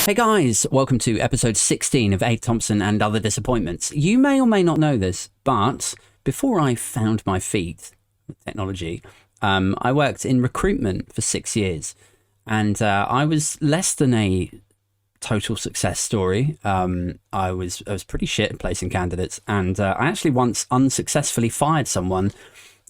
Hey guys, welcome to episode 16 of Thompsin and Other Disappointments. You may or may not know this, but before I found my feet with technology, I worked in recruitment for 6 years, and I was less than a total success story. I was pretty shit at placing candidates, and I actually once unsuccessfully fired someone,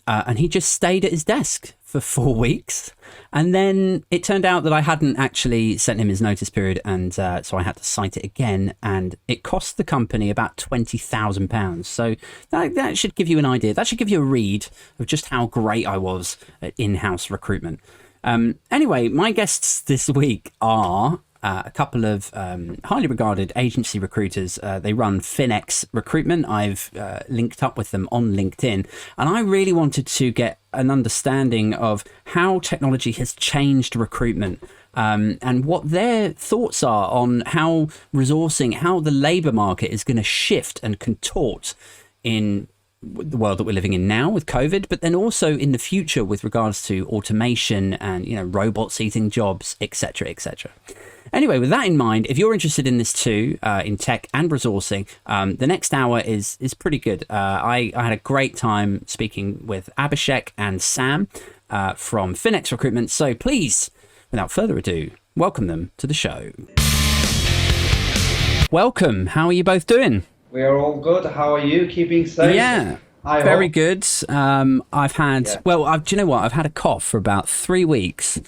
and he just stayed at his desk for 4 weeks. And then it turned out that I hadn't actually sent him his notice period, and so I had to cite it again, and it cost the company about £20,000. So that should give you an idea. That should give you a read of just how great I was at in-house recruitment. Anyway, my guests this week are a couple of highly regarded agency recruiters. They run Finex Recruitment. I've linked up with them on LinkedIn, and I really wanted to get an understanding of how technology has changed recruitment, and what their thoughts are on how resourcing, how the labour market is going to shift and contort in the world that we're living in now with COVID, but then also in the future with regards to automation and, you know, robots eating jobs, etc., etc. Anyway, with that in mind, if you're interested in this too, in tech and resourcing, the next hour is pretty good. I had a great time speaking with Abhishek and Sam from Finex Recruitment. So please, without further ado, welcome them to the show. Welcome. How are you both doing? We are all good. How are you? Keeping safe? Yeah, very good. I've had, do you know what? I've had a cough for about 3 weeks.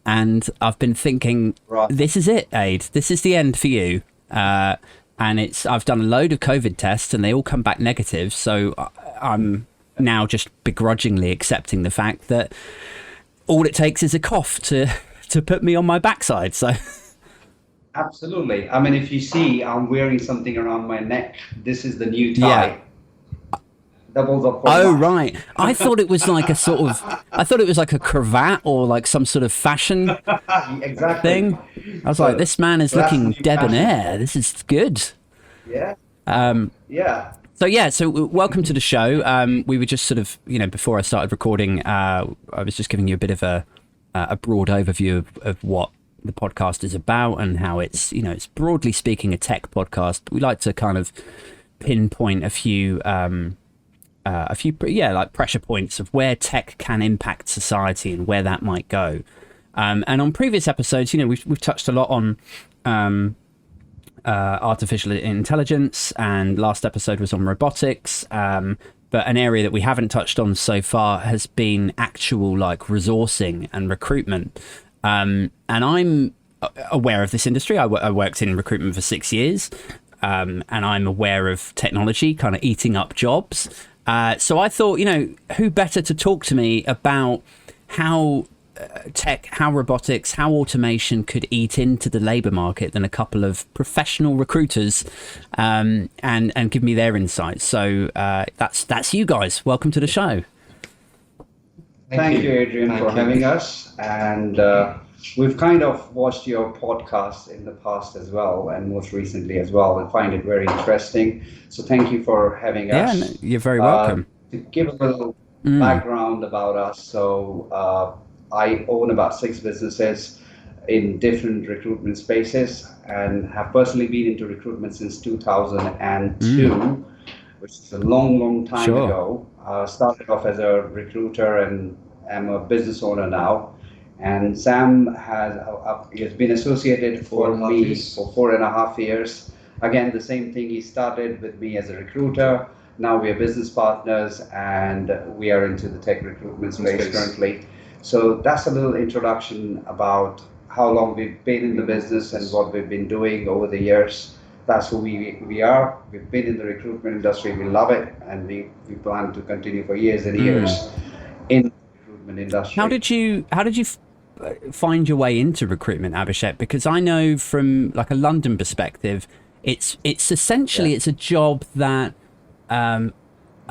And I've been thinking, This is it, Aid. This is the end for you. And I've done a load of COVID tests and they all come back negative. So I'm now just begrudgingly accepting the fact that all it takes is a cough to put me on my backside. So absolutely. I mean, if you see, I'm wearing something around my neck. This is the new tie. Yeah. Oh, right. I thought it was like a cravat or like some sort of fashion thing. I was like, this man is looking debonair. This is good. Yeah. So welcome to the show. We were just sort of, before I started recording, I was just giving you a bit of a broad overview of what the podcast is about and how it's, it's broadly speaking a tech podcast. But we like to kind of pinpoint a few like pressure points of where tech can impact society and where that might go. And on previous episodes, we've touched a lot on artificial intelligence, and last episode was on robotics. But an area that we haven't touched on so far has been actual like resourcing and recruitment. And I'm aware of this industry. I worked in recruitment for 6 years, and I'm aware of technology kind of eating up jobs. So I thought, who better to talk to me about how tech, how robotics, how automation could eat into the labour market than a couple of professional recruiters, and give me their insights. So that's you guys. Welcome to the show. Thank you, Adrian, for having us. And we've kind of watched your podcast in the past as well, and most recently as well, and find it very interesting. So thank you for having us. Yeah, you're very welcome. To give a little background about us, so I own about 6 businesses in different recruitment spaces, and have personally been into recruitment since 2002, which is a long time ago. Started off as a recruiter and am a business owner now. And Sam has been associated with me for 4.5 years. Again, the same thing. He started with me as a recruiter. Now we are business partners, and we are into the tech recruitment space currently. So that's a little introduction about how long we've been in the business and what we've been doing over the years. That's who we are. We've been in the recruitment industry. We love it, and we plan to continue for years and years in the recruitment industry. How did you find your way into recruitment, Abhishek? Because I know from like a London perspective, it's essentially it's a job that a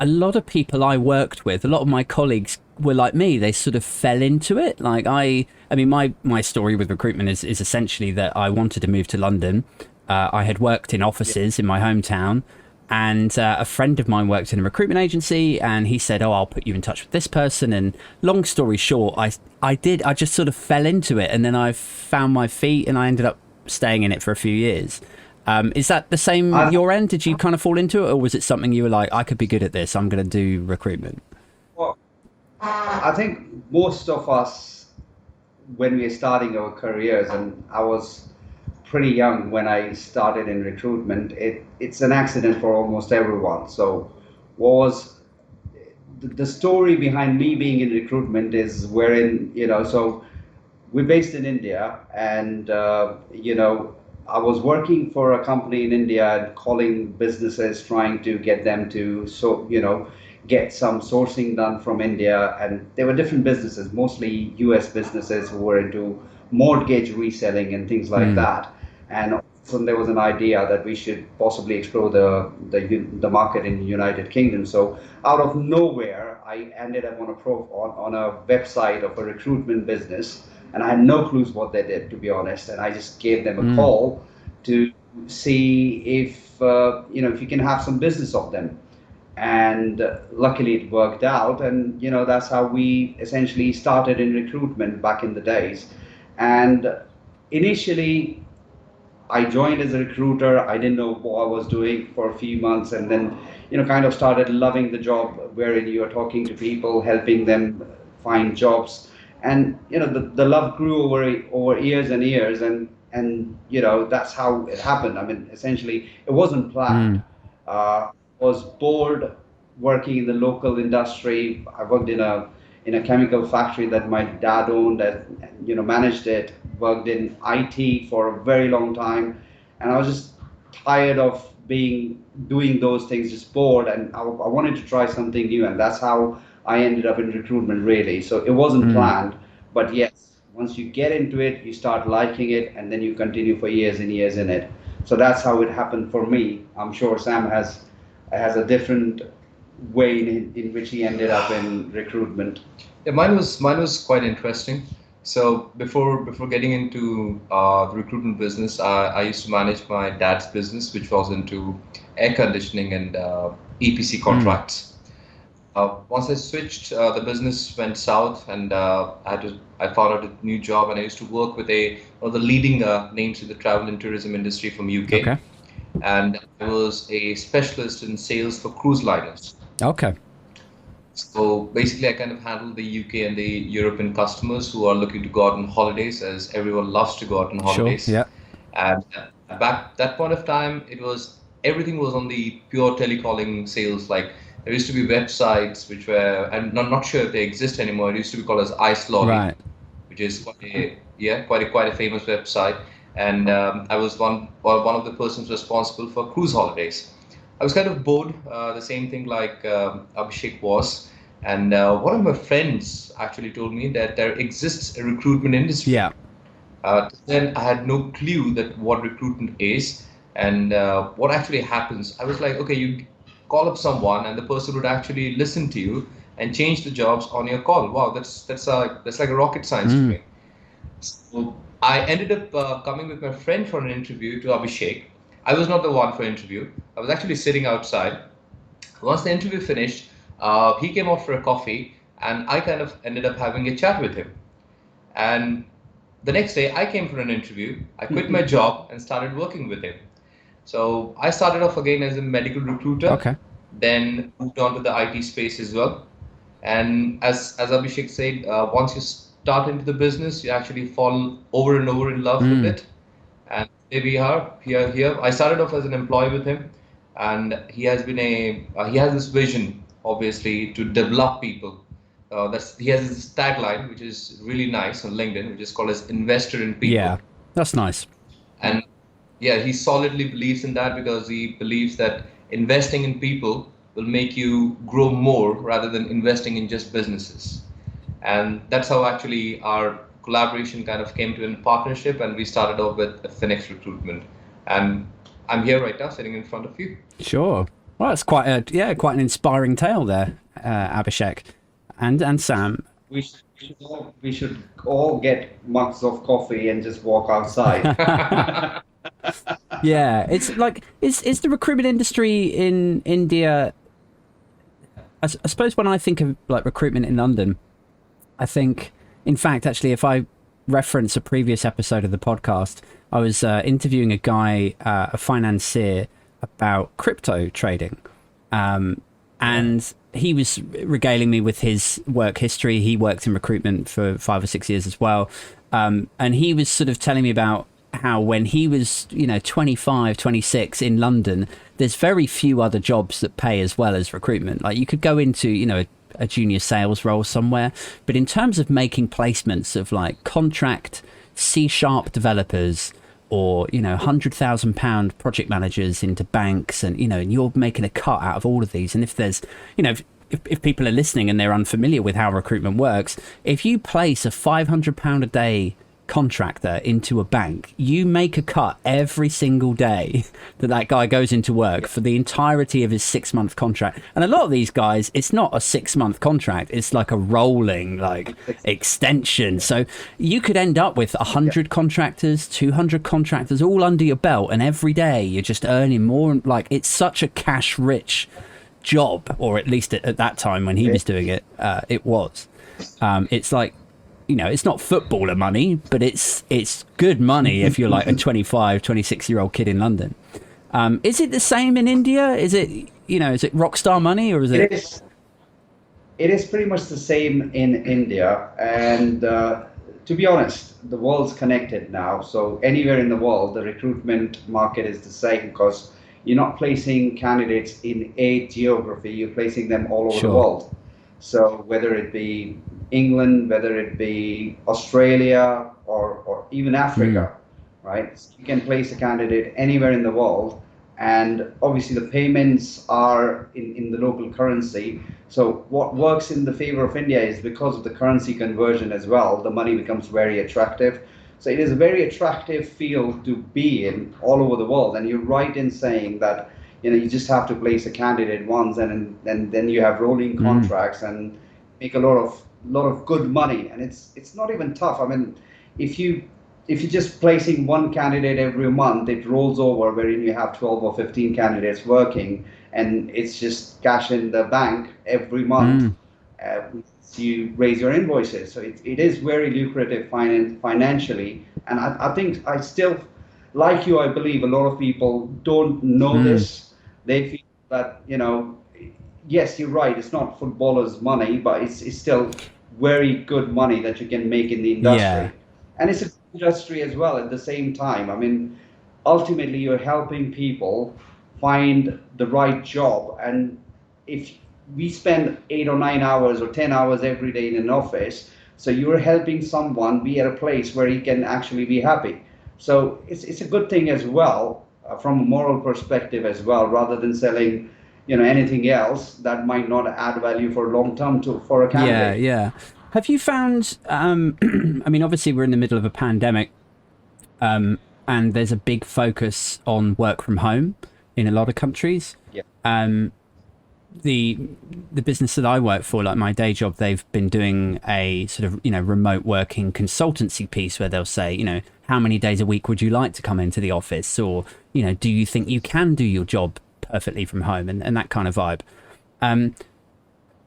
lot of people I worked with, a lot of my colleagues were like me. They sort of fell into it. Like I mean, my story with recruitment is essentially that I wanted to move to London. I had worked in offices in my hometown, and a friend of mine worked in a recruitment agency, and he said, I'll put you in touch with this person. And long story short, I just sort of fell into it, and then I found my feet, and I ended up staying in it for a few years. Is that the same your end? Did you kind of fall into it, or was it something you were like, I could be good at this, I'm going to do recruitment? Well, I think most of us, when we're starting our careers, and I was pretty young when I started in recruitment, it's an accident for almost everyone. So, was the story behind me being in recruitment is wherein, so we're based in India, and I was working for a company in India and calling businesses, trying to get them to get some sourcing done from India, and there were different businesses, mostly US businesses who were into mortgage reselling and things like that. And so there was an idea that we should possibly explore the market in the United Kingdom. So out of nowhere, I ended up on a website of a recruitment business, and I had no clues what they did, to be honest. And I just gave them a call to see if you can have some business of them. And luckily it worked out, and that's how we essentially started in recruitment back in the days. And initially I joined as a recruiter. I didn't know what I was doing for a few months, and then kind of started loving the job, wherein you are talking to people, helping them find jobs, and the love grew over years and years, and that's how it happened. I mean, essentially it wasn't planned. Was bored working in the local industry. I worked in a chemical factory that my dad owned, and managed it. Worked in IT for a very long time, and I was just tired of doing those things, just bored, and I wanted to try something new, and that's how I ended up in recruitment, really. So it wasn't planned, but yes, once you get into it, you start liking it, and then you continue for years and years in it. So that's how it happened for me. I'm sure Sam has a different way in which he ended up in recruitment. Yeah, mine was quite interesting. So before getting into the recruitment business, I used to manage my dad's business, which was into air conditioning and EPC contracts. Once I switched, the business went south, and I found out a new job, and I used to work with one of the leading names in the travel and tourism industry from UK. Okay. And I was a specialist in sales for cruise liners. Okay. So basically, I kind of handle the UK and the European customers who are looking to go out on holidays, as everyone loves to go out on holidays. Sure, yeah. And back that point of time, everything was on the pure telecalling sales. Like, there used to be websites which were, I'm not sure if they exist anymore. It used to be called as Ice Lolly, Right. which is quite a famous website. And I was one of the persons responsible for cruise holidays. I was kind of bored, the same thing like Abhishek was. And one of my friends actually told me that there exists a recruitment industry. Yeah. Then I had no clue that what recruitment is and what actually happens. I was like, okay, you call up someone and the person would actually listen to you and change the jobs on your call. Wow, that's like a rocket science to me. So I ended up coming with my friend for an interview to Abhishek. I was not the one for interview. I was actually sitting outside. Once the interview finished, he came out for a coffee, and I kind of ended up having a chat with him. And the next day, I came for an interview. I quit my job and started working with him. So I started off again as a medical recruiter. Okay. Then moved on to the IT space as well. And as Abhishek said, once you start into the business, you actually fall over and over in love with it. And here we are, here. I started off as an employee with him, and he has this vision, obviously, to develop people. He has this tagline, which is really nice on LinkedIn, which is called as investor in people. Yeah, that's nice. And yeah, he solidly believes in that, because he believes that investing in people will make you grow more rather than investing in just businesses. And that's how actually our collaboration kind of came to a partnership, and we started off with Phoenix Recruitment. And I'm here right now, sitting in front of you. Sure. Well, it's quite an inspiring tale there, Abhishek and Sam. We should all get mugs of coffee and just walk outside. Yeah, it's like is the recruitment industry in India. I suppose when I think of like recruitment in London, I think, in fact, actually, if I reference a previous episode of the podcast, I was interviewing a guy, a financier, about crypto trading. And he was regaling me with his work history. He worked in recruitment for 5 or 6 years as well. And he was sort of telling me about how when he was, 25, 26 in London, there's very few other jobs that pay as well as recruitment. Like you could go into, a junior sales role somewhere, but in terms of making placements of like contract C# developers or, £100,000 project managers into banks and, and you're making a cut out of all of these. And if there's, if people are listening and they're unfamiliar with how recruitment works, if you place a £500 a day contractor into a bank, you make a cut every single day that guy goes into work for the entirety of his 6-month contract. And a lot of these guys, it's not a 6-month contract, it's like a rolling extension. So you could end up with 100 contractors, 200 contractors all under your belt, and every day you're just earning more. Like it's such a cash rich job, or at least at that time when he was doing it, it was. It's like, it's not footballer money, but it's good money if you're like a 25, 26-year-old kid in London. Is it the same in India? Is it, is it rock star money, or is it? It is pretty much the same in India. And to be honest, the world's connected now. So anywhere in the world, the recruitment market is the same, because you're not placing candidates in a geography, you're placing them all over the world. So whether it be England, whether it be Australia or even Africa, right? So you can place a candidate anywhere in the world, and obviously the payments are in the local currency. So what works in the favor of India is because of the currency conversion as well, the money becomes very attractive. So it is a very attractive field to be in all over the world. And you're right in saying that you just have to place a candidate once, and then you have rolling contracts and make a lot of good money. And it's not even tough. I mean, if you're just placing one candidate every month, it rolls over wherein you have 12 or 15 candidates working, and it's just cash in the bank every month. You raise your invoices. So it is very lucrative financially. And I think I still, like you, I believe a lot of people don't know this. They feel that, yes, you're right, it's not footballers' money, but it's still very good money that you can make in the industry. Yeah. And it's a good industry as well at the same time. I mean, ultimately, you're helping people find the right job. And if we spend 8 or 9 hours or 10 hours every day in an office, so you're helping someone be at a place where he can actually be happy. So it's a good thing as well. From a moral perspective as well, rather than selling, anything else that might not add value for long term for a candidate. Yeah. Have you found? I mean, obviously we're in the middle of a pandemic, and there's a big focus on work from home in a lot of countries. Yeah. The business that I work for, like my day job, they've been doing a sort of remote working consultancy piece where they'll say, how many days a week would you like to come into the office, or do you think you can do your job perfectly from home, and that kind of vibe. And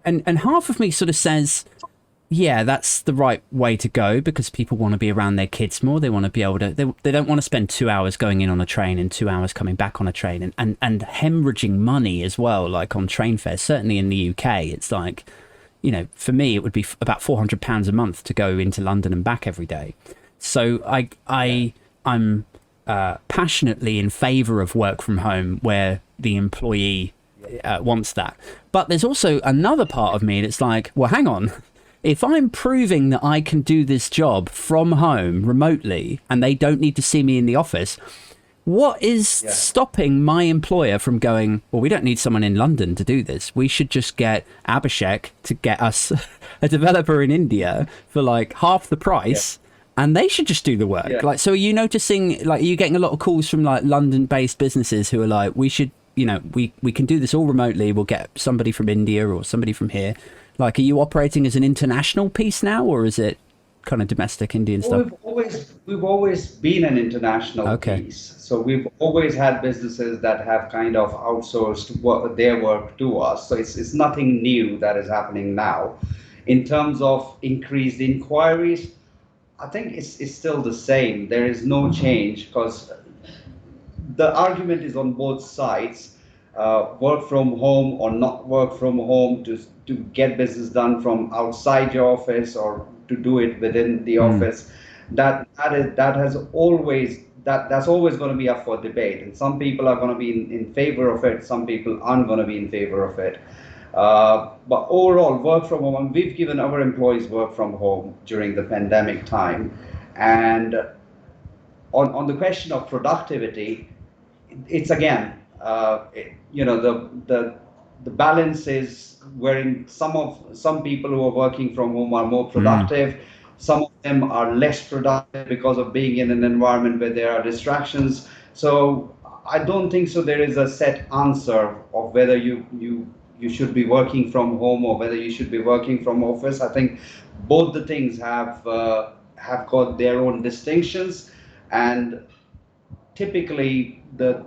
half of me sort of says, yeah, that's the right way to go, because people want to be around their kids more. They want to be able to, they don't want to spend 2 hours going in on a train and 2 hours coming back on a train, and hemorrhaging money as well, like on train fares. Certainly in the UK, it's like, for me, it would be about £400 a month to go into London and back every day. So I'm passionately in favour of work from home where the employee wants that. But there's also another part of me that's like, well, hang on. If I'm proving that I can do this job from home remotely and they don't need to see me in the office, what is stopping my employer from going, well, we don't need someone in London to do this. We should just get Abhishek to get us a developer in India for like half the price. And they should just do the work. Yeah. Like, so are you noticing, like, are you getting a lot of calls from like London-based businesses who are like, we should, we can do this all remotely. We'll get somebody from India or somebody from here. Like, are you operating as an international piece now, or is it kind of domestic Indian stuff? We've always been an international piece. So we've always had businesses that have kind of outsourced their work to us. So it's nothing new that is happening now. In terms of increased inquiries, I think it's still the same. There is no change because the argument is on both sides. Work from home or not work from home to get business done from outside your office or to do it within the office. That has always that's always going to be up for debate. And some people are going to be in favor of it. Some people aren't going to be in favor of it. But overall, work from home. And we've given our employees work from home during the pandemic time, and on the question of productivity, it's again, the balance is wherein some people who are working from home are more productive. Some of them are less productive because of being in an environment where there are distractions. So I don't think so. There is a set answer of whether you should be working from home or whether you should be working from office. I think both the things have got their own distinctions, and typically the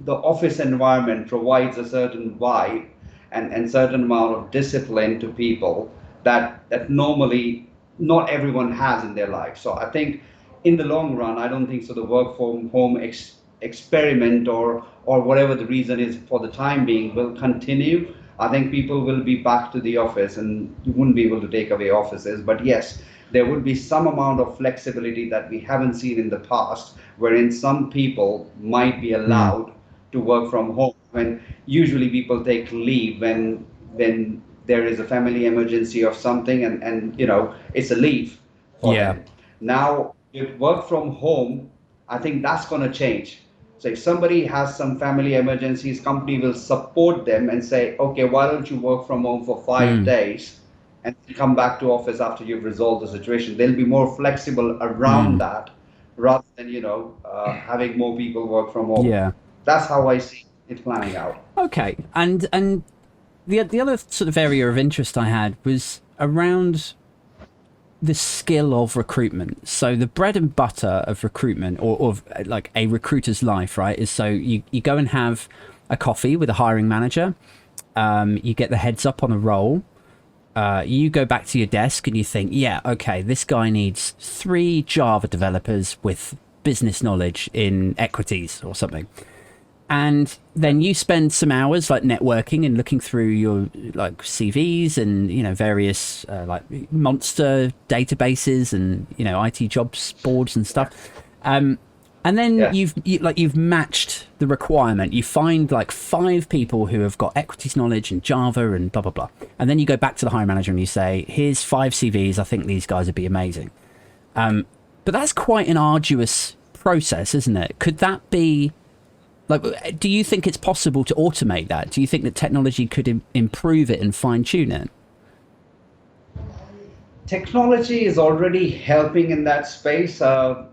office environment provides a certain vibe and certain amount of discipline to people that normally not everyone has in their life. So I think in the long run, I don't think so the work from home experiment or whatever the reason is for the time being will continue. I think people will be back to the office, and you wouldn't be able to take away offices. But yes, there would be some amount of flexibility that we haven't seen in the past, wherein some people might be allowed to work from home when usually people take leave when there is a family emergency or something, and it's a leave for them. Now with work from home, I think that's going to change. So if somebody has some family emergencies, company will support them and say, okay, why don't you work from home for 5 days and come back to office after you've resolved the situation. They'll be more flexible around that rather than having more people work from home. That's how I see it planning out. Okay, and the other sort of area of interest I had was around the skill of recruitment. So the bread and butter of recruitment, or like a recruiter's life, right, is so you go and have a coffee with a hiring manager. You get the heads up on a role. You go back to your desk and you think, yeah, okay, this guy needs 3 Java developers with business knowledge in equities or something. And then you spend some hours like networking and looking through your like CVs and various like monster databases and IT jobs boards and stuff. And then you've matched the requirement. You find like 5 people who have got equities knowledge and Java and blah blah blah. And then you go back to the hiring manager and you say, "Here's 5 CVs. I think these guys would be amazing." But that's quite an arduous process, isn't it? Could that be like? Do you think it's possible to automate that? Do you think that technology could improve it and fine tune it? Technology is already helping in that space. The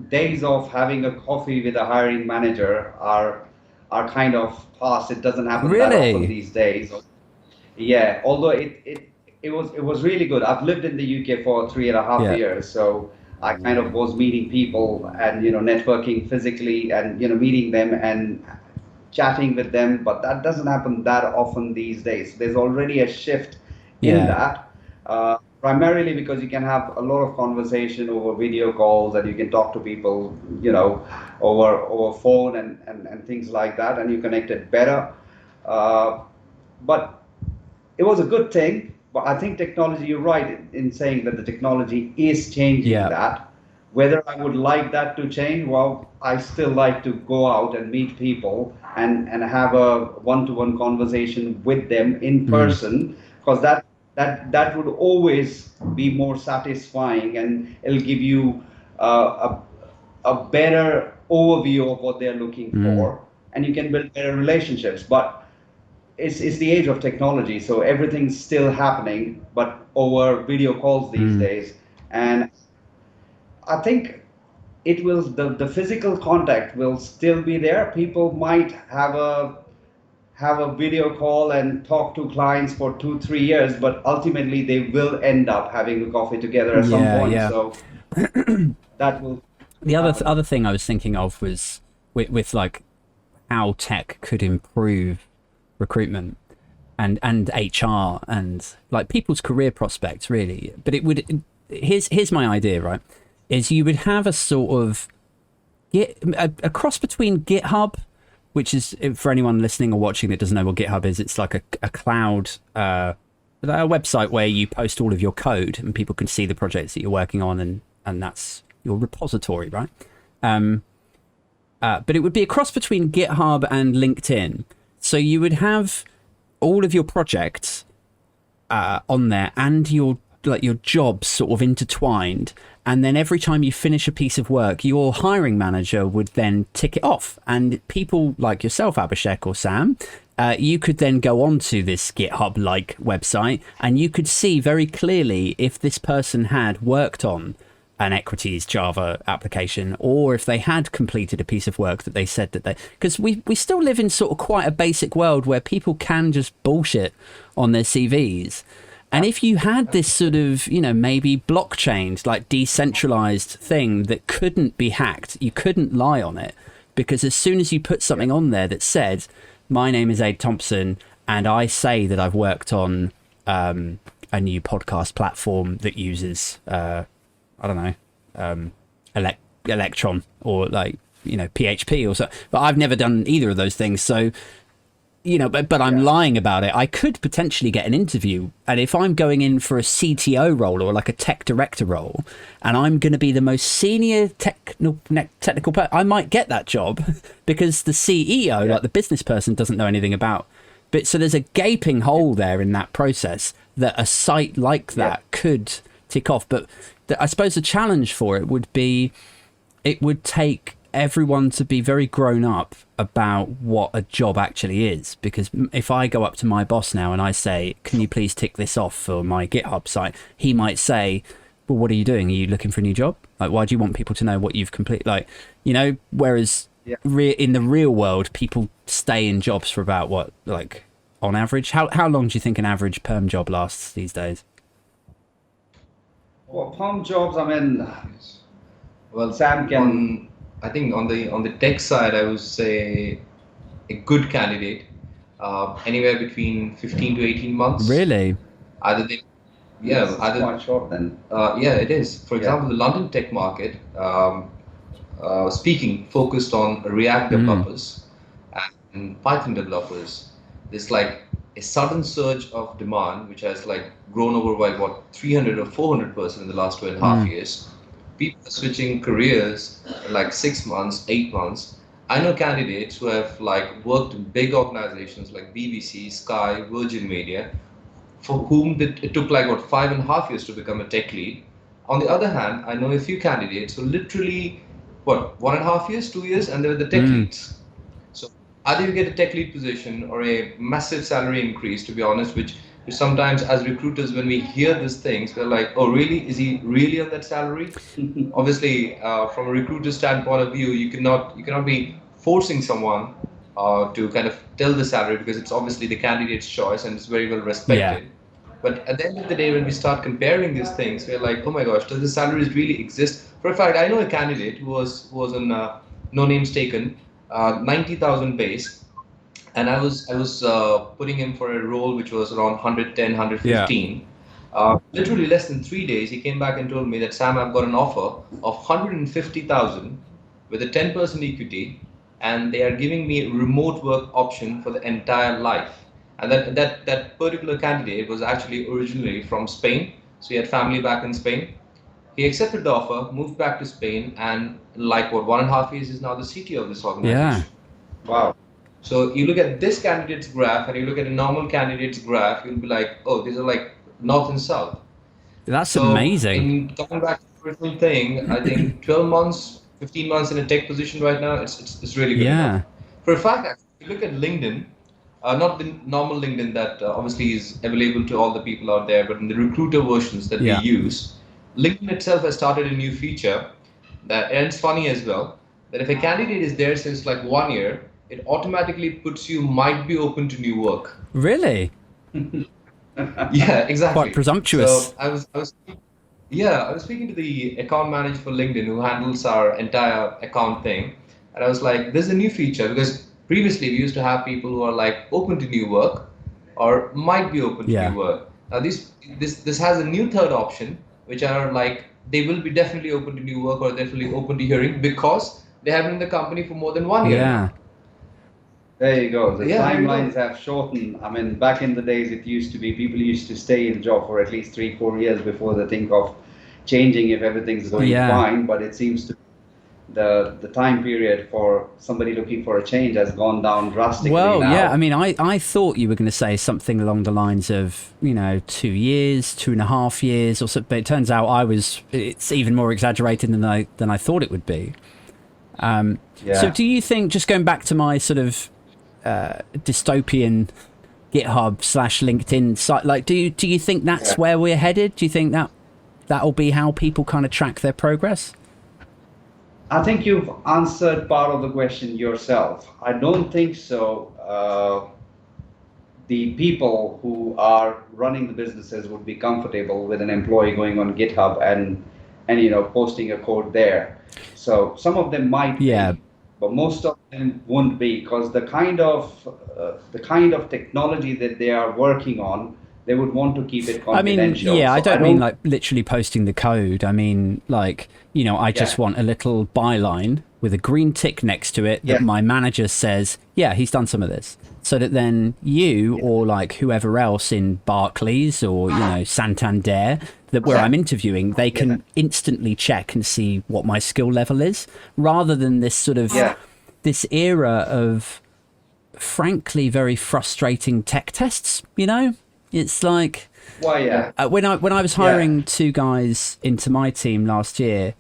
days of having a coffee with a hiring manager are kind of past. It doesn't happen that often these days. Yeah, although it was really good. I've lived in the UK for 3.5 years, so I kind of was meeting people and networking physically and meeting them and chatting with them, but that doesn't happen that often these days. There's already a shift in that. Primarily because you can have a lot of conversation over video calls and you can talk to people, over phone and things like that, and you connected better. But it was a good thing. But I think technology, you're right in saying that the technology is changing that. Whether I would like that to change, well, I still like to go out and meet people and have a one-to-one conversation with them in person, because that would always be more satisfying, and it'll give you a better overview of what they're looking for, and you can build better relationships. But it's the age of technology, so everything's still happening, but over video calls these days. And I think it will the physical contact will still be there. People might have a video call and talk to clients for 2-3 years, but ultimately they will end up having a coffee together at some point. So that will. The other thing I was thinking of was with like how tech could improve recruitment and HR and like people's career prospects, really. But it would here's my idea, right? Is you would have a sort of a cross between GitHub, which is, for anyone listening or watching that doesn't know what GitHub is, it's like a cloud, a website where you post all of your code and people can see the projects that you're working on, and that's your repository, right? But it would be a cross between GitHub and LinkedIn. So you would have all of your projects on there and your jobs sort of intertwined, and then every time you finish a piece of work, your hiring manager would then tick it off, and people like yourself, Abhishek or Sam, you could then go onto this GitHub-like website and you could see very clearly if this person had worked on an equities Java application, or if they had completed a piece of work that they said that they, because we still live in sort of quite a basic world where people can just bullshit on their CVs. And if you had this sort of, maybe blockchain, like decentralized thing that couldn't be hacked, you couldn't lie on it, because as soon as you put something on there that said, my name is Aid Thompson, and I say that I've worked on a new podcast platform that uses, Electron or PHP or so, but I've never done either of those things. So, but I'm lying about it. I could potentially get an interview. And if I'm going in for a CTO role or like a tech director role, and I'm going to be the most senior technical person, I might get that job because the CEO, like the business person, doesn't know anything about. But so there's a gaping hole there in that process that a site like that could tick off. But I suppose the challenge for it would be, it would take everyone to be very grown up about what a job actually is. Because if I go up to my boss now and I say, can you please tick this off for my GitHub site? He might say, well, what are you doing? Are you looking for a new job? Like, why do you want people to know what you've completed? Whereas in the real world, people stay in jobs for about on average, how long do you think an average perm job lasts these days? Well, perm jobs, Well, Sam can... I think on the tech side, I would say a good candidate, anywhere between 15 to 18 months. Really? Quite short then. It is. For example, the London tech market, focused on React developers and Python developers. There's like a sudden surge of demand, which has grown over by 300 or 400% in the last 2.5 years. People are switching careers in 6 months, 8 months. I know candidates who have worked in big organizations like BBC, Sky, Virgin Media, for whom it took 5.5 years to become a tech lead. On the other hand, I know a few candidates who literally 1.5 years, 2 years, and they're the tech leads. So either you get a tech lead position or a massive salary increase, to be honest, which sometimes as recruiters, when we hear these things, we're like, oh, really? Is he really on that salary? Obviously, from a recruiter standpoint of view, you cannot be forcing someone to kind of tell the salary, because it's obviously the candidate's choice and it's very well respected. Yeah. But at the end of the day, when we start comparing these things, we're like, oh my gosh, does the salaries really exist? For a fact, I know a candidate who was on no names taken, 90,000 base. And I was putting him for a role which was around 110, 115. Literally less than 3 days, he came back and told me that, Sam, I've got an offer of 150,000 with a 10% equity, and they are giving me a remote work option for the entire life. And that particular candidate was actually originally from Spain, so he had family back in Spain. He accepted the offer, moved back to Spain, and 1.5 years is now the CTO of this organization. Yeah. Wow. So you look at this candidate's graph and you look at a normal candidate's graph, you'll be like, oh, these are north and south. That's amazing. In coming back to the original thing, I think 12 months, 15 months in a tech position right now, it's really good enough. For a fact, if you look at LinkedIn, not the normal LinkedIn that obviously is available to all the people out there, but in the recruiter versions that we use, LinkedIn itself has started a new feature and it's funny as well, that if a candidate is there since 1 year, it automatically puts you might be open to new work. Really? Yeah, exactly. Quite presumptuous. So I was speaking to the account manager for LinkedIn who handles our entire account thing, and I was like, "There's a new feature, because previously we used to have people who are open to new work or might be open to new work. Now this has a new third option, which are like they will be definitely open to new work or definitely open to hearing because they have been in the company for more than 1 year Yeah. now. There you go. The Yeah, there you timelines go. have shortened. I mean, back in the days, it used to be people used to stay in job for at least 3, 4 years before they think of changing if everything's going Yeah. fine. But it seems to the time period for somebody looking for a change has gone down drastically Well, now. yeah. I mean, I thought you were going to say something along the lines of, 2 years, 2.5 years, or so. But it turns out it's even more exaggerated than I thought it would be. So, Yeah. do you think, just going back to my sort of dystopian GitHub/LinkedIn site, like, do you think that's Yeah. where we're headed? Do you think that'll be how people kind of track their progress? I think you've answered part of the question yourself. I don't think so. The people who are running the businesses would be comfortable with an employee going on GitHub and posting a code there. So some of them might Yeah. be, but most of them won't be because the kind of technology that they are working on, they would want to keep it I mean, confidential. yeah, I So don't mean like literally posting the code. I mean, like, I just Yeah. want a little byline with a green tick next to it that Yeah. my manager says, yeah, he's done some of this. So that then you or like whoever else in Barclays or, Santander, that where I'm interviewing, they can instantly check and see what my skill level is, rather than this sort of Yeah. this era of frankly very frustrating tech tests. It's like, Why? Yeah. when I was hiring 2 guys into my team last year,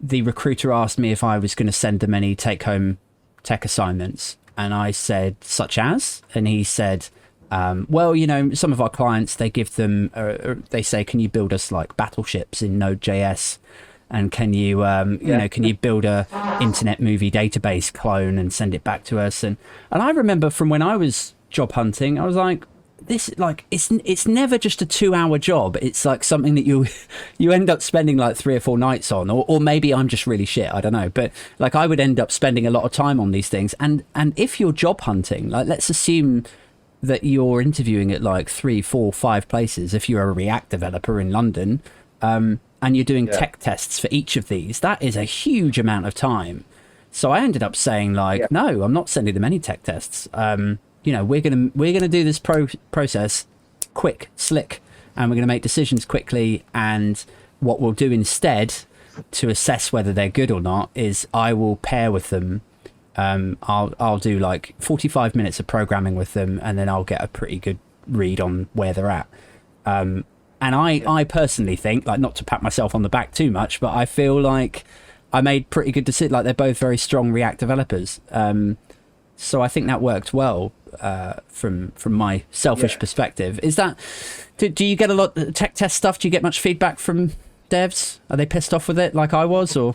the recruiter asked me if I was going to send them any take-home tech assignments, and I said, such as, and he said, well, some of our clients, they give them, they say, can you build us like battleships in Node.js? And can you, can you build a internet movie database clone and send it back to us? And I remember from when I was job hunting, I was like, this, like, it's never just a 2-hour job. It's like something that you end up spending like 3 or 4 nights on, or maybe I'm just really shit. I don't know. But like, I would end up spending a lot of time on these things. And if you're job hunting, like, let's assume that you're interviewing at like 3, 4, 5 places. If you're a React developer in London, and you're doing tech tests for each of these, that is a huge amount of time. So I ended up saying like, no, I'm not sending them any tech tests. We're gonna do this process quick, slick, and we're gonna make decisions quickly. And what we'll do instead to assess whether they're good or not is I will pair with them. I'll do like 45 minutes of programming with them, and then I'll get a pretty good read on where they're at. And I personally think, like, not to pat myself on the back too much, but I feel like I made pretty good decisions. Like, they're both very strong React developers. So I think that worked well from my selfish perspective. Is that, do you get a lot of tech test stuff? Do you get much feedback from devs? Are they pissed off with it like I was, or?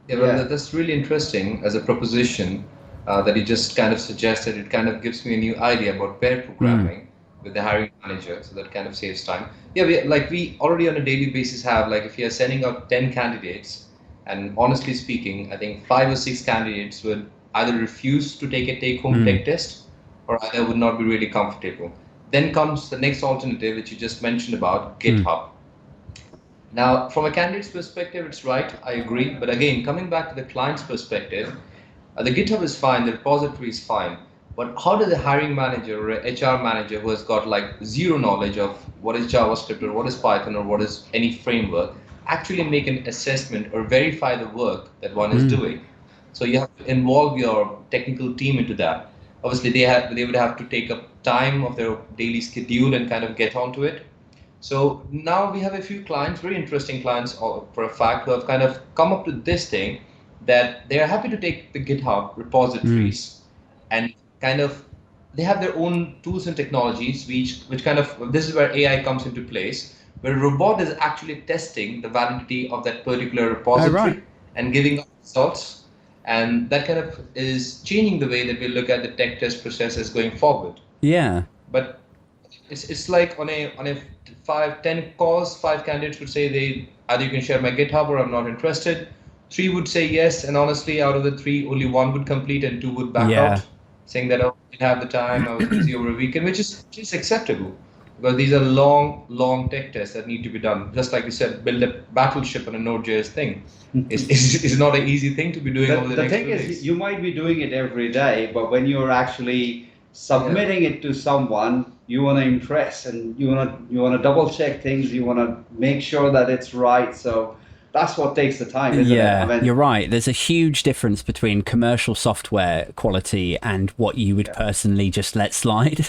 Yeah, well, that's really interesting as a proposition that you just kind of suggested. It kind of gives me a new idea about pair programming with the hiring manager, so that kind of saves time. Yeah, we already on a daily basis have, like, if you're sending out 10 candidates, and honestly speaking, I think 5 or 6 candidates would either refuse to take a take-home tech test, or either would not be really comfortable. Then comes the next alternative, which you just mentioned about GitHub. Now, from a candidate's perspective, it's right, I agree. But again, coming back to the client's perspective, the GitHub is fine, the repository is fine. But how does a hiring manager or a HR manager who has got like zero knowledge of what is JavaScript or what is Python or what is any framework actually make an assessment or verify the work that one is doing? So you have to involve your technical team into that. Obviously, they would have to take up time of their daily schedule and kind of get onto it. So now we have a few clients, very interesting clients for a fact, who have kind of come up with this thing that they're happy to take the GitHub repositories and kind of, they have their own tools and technologies, which kind of, this is where AI comes into place, where a robot is actually testing the validity of that particular repository and giving us results. And that kind of is changing the way that we look at the tech test processes going forward. Yeah. But it's like on a 5-10 calls, 5 candidates would say they either you can share my GitHub or I'm not interested. 3 would say yes, and honestly, out of the 3, only 1 would complete and 2 would back out, saying that I didn't have the time, I was busy over a weekend, which is acceptable. because these are long tech tests that need to be done. Just like you said, build a battleship on a Node.js thing. It's not an easy thing to be doing over the next 2 thing days. is, you might be doing it every day, but when you're actually submitting it to someone, you want to impress, and you want to double check things. You want to make sure that it's right. So that's what takes the time, isn't it? Yeah, you're right. There's a huge difference between commercial software quality and what you would personally just let slide.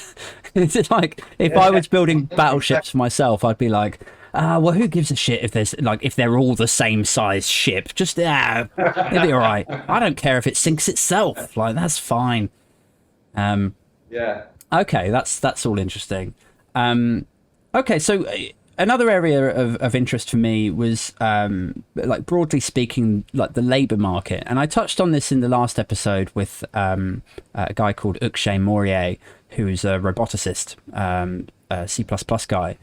It's like if I was building battleships for myself, I'd be like, well, who gives a shit if they're all the same size ship? Just it'll be all right. I don't care if it sinks itself. Like, that's fine. Yeah. Okay, that's all interesting. Okay, so another area of interest for me was, like, broadly speaking, like the labour market. And I touched on this in the last episode with a guy called Akshay Maurya, who's a roboticist, a C++ guy.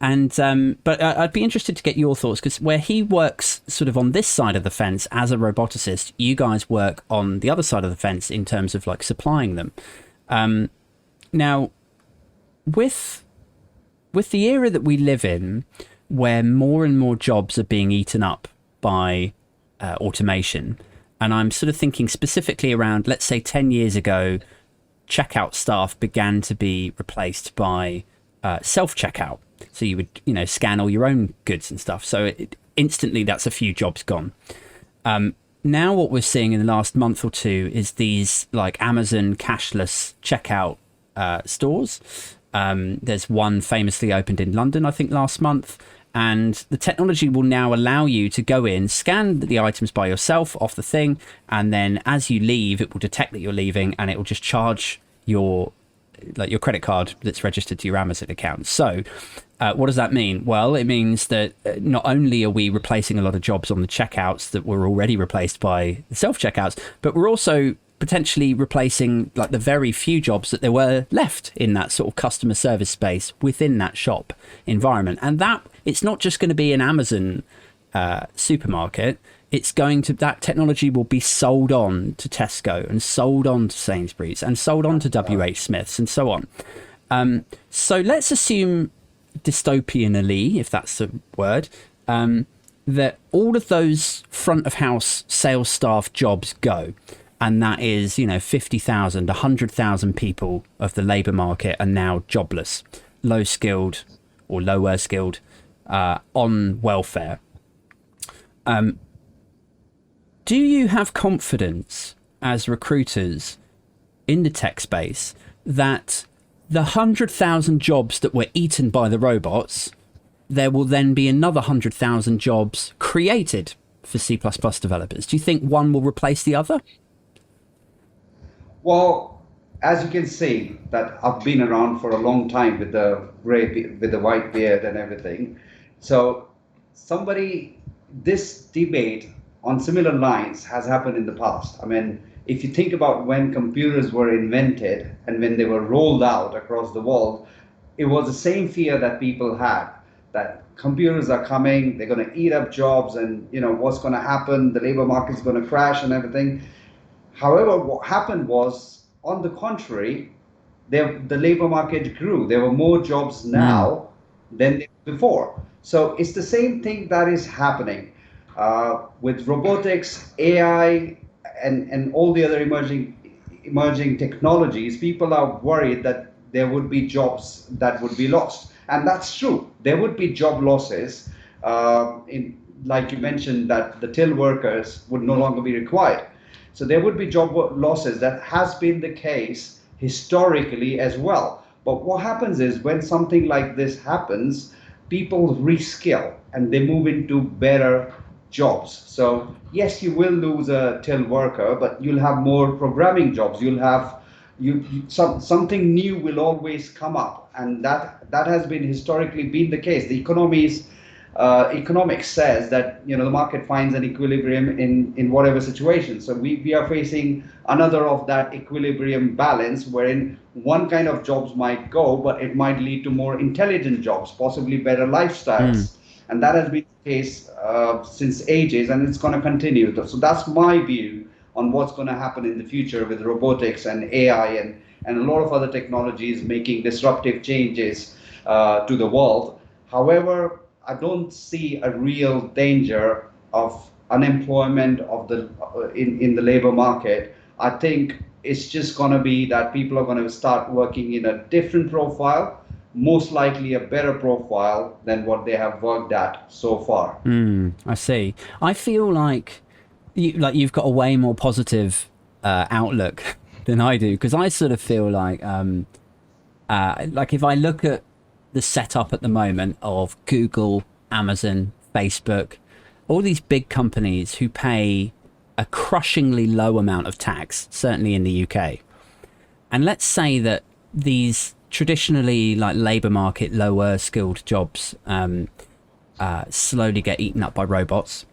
And but I'd be interested to get your thoughts, because where he works sort of on this side of the fence as a roboticist, you guys work on the other side of the fence in terms of like supplying them. Now, with the era that we live in, where more and more jobs are being eaten up by automation, and I'm sort of thinking specifically around, let's say 10 years ago, checkout staff began to be replaced by self-checkout. So you would, scan all your own goods and stuff. So instantly that's a few jobs gone. Now what we're seeing in the last month or two is these like Amazon cashless checkout stores. There's one famously opened in London, I think, last month. And the technology will now allow you to go in, scan the items by yourself off the thing, and then as you leave, it will detect that you're leaving, and it will just charge your credit card that's registered to your Amazon account. So what does that mean? Well, it means that not only are we replacing a lot of jobs on the checkouts that were already replaced by the self-checkouts, but we're also potentially replacing like the very few jobs that there were left in that sort of customer service space within that shop environment. And that it's not just going to be an Amazon supermarket. It's that technology will be sold on to Tesco and sold on to Sainsbury's and sold on to WH Smiths and so on. So let's assume dystopianly, if that's a word, that all of those front of house sales staff jobs go. And that is, 50,000, 100,000 people of the labour market are now jobless, low skilled or lower skilled, on welfare. Do you have confidence as recruiters in the tech space that the 100,000 jobs that were eaten by the robots, there will then be another 100,000 jobs created for C++ developers? Do you think one will replace the other? Well, as you can see, that I've been around for a long time with the white beard and everything. So this debate on similar lines has happened in the past. I mean, if you think about when computers were invented and when they were rolled out across the world, it was the same fear that people had, that computers are coming, they're going to eat up jobs, and what's going to happen, the labor market's going to crash and everything. However, what happened was, on the contrary, the labor market grew. There were more jobs now than before. So it's the same thing that is happening with robotics, AI, and all the other emerging technologies. People are worried that there would be jobs that would be lost, and that's true. There would be job losses. Like you mentioned, that the till workers would no longer be required. So there would be job losses. That has been the case historically as well. But what happens is, when something like this happens, people reskill and they move into better jobs. So yes, you will lose a till worker, but you'll have more programming jobs. You'll have something new will always come up, and that has been historically been the case. The economics says that the market finds an equilibrium in whatever situation. So we are facing another of that equilibrium balance, wherein one kind of jobs might go, but it might lead to more intelligent jobs, possibly better lifestyles. And that has been the case since ages, and it's going to continue. So that's my view on what's going to happen in the future with robotics and AI and a lot of other technologies making disruptive changes. to the world. However, I don't see a real danger of unemployment of the in the labor market. I think it's just going to be that people are going to start working in a different profile, most likely a better profile than what they have worked at so far. I see. I feel like you've got a way more positive outlook than I do, because I sort of feel like if I look at the setup at the moment of Google, Amazon, Facebook, all these big companies who pay a crushingly low amount of tax, certainly in the UK. And let's say that these traditionally like labor market, lower skilled jobs slowly get eaten up by robots.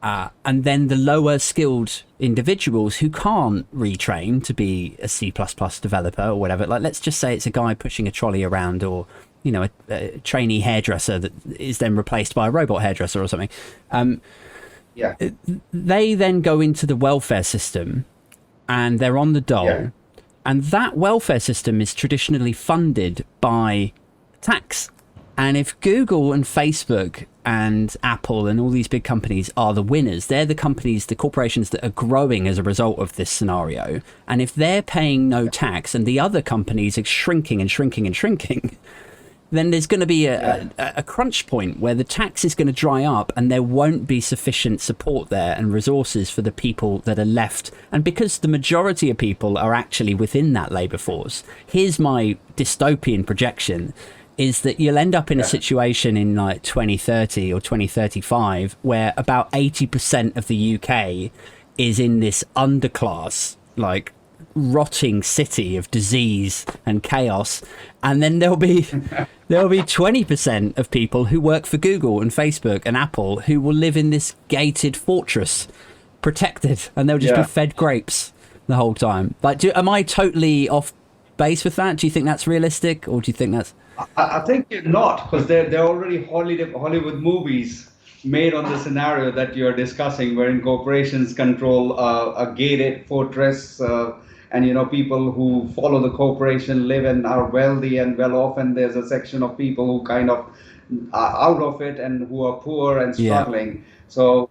And then the lower skilled individuals who can't retrain to be a C++ developer or whatever, like let's just say it's a guy pushing a trolley around, or, you know, a trainee hairdresser that is then replaced by a robot hairdresser or something. They then go into the welfare system and they're on the dole. Yeah. And that welfare system is traditionally funded by tax. And if Google and Facebook and Apple and all these big companies are the winners, they're the companies, the corporations that are growing as a result of this scenario. And if they're paying no tax and the other companies are shrinking and shrinking and shrinking, then there's going to be a crunch point where the tax is going to dry up and there won't be sufficient support there and resources for the people that are left. And because the majority of people are actually within that labour force, here's my dystopian projection, is that you'll end up in a situation in like 2030 or 2035 where about 80% of the UK is in this underclass, like rotting city of disease and chaos, and then there'll be 20% of people who work for Google and Facebook and Apple who will live in this gated fortress, protected, and they'll just be fed grapes the whole time. Like, am I totally off base with that? Do you think that's realistic, or do you think that's... I think you're not, because there are already Hollywood movies made on the scenario that you're discussing, wherein corporations control a gated fortress, and you know, people who follow the corporation live and are wealthy and well off, and there's a section of people who kind of are out of it and who are poor and struggling. Yeah. So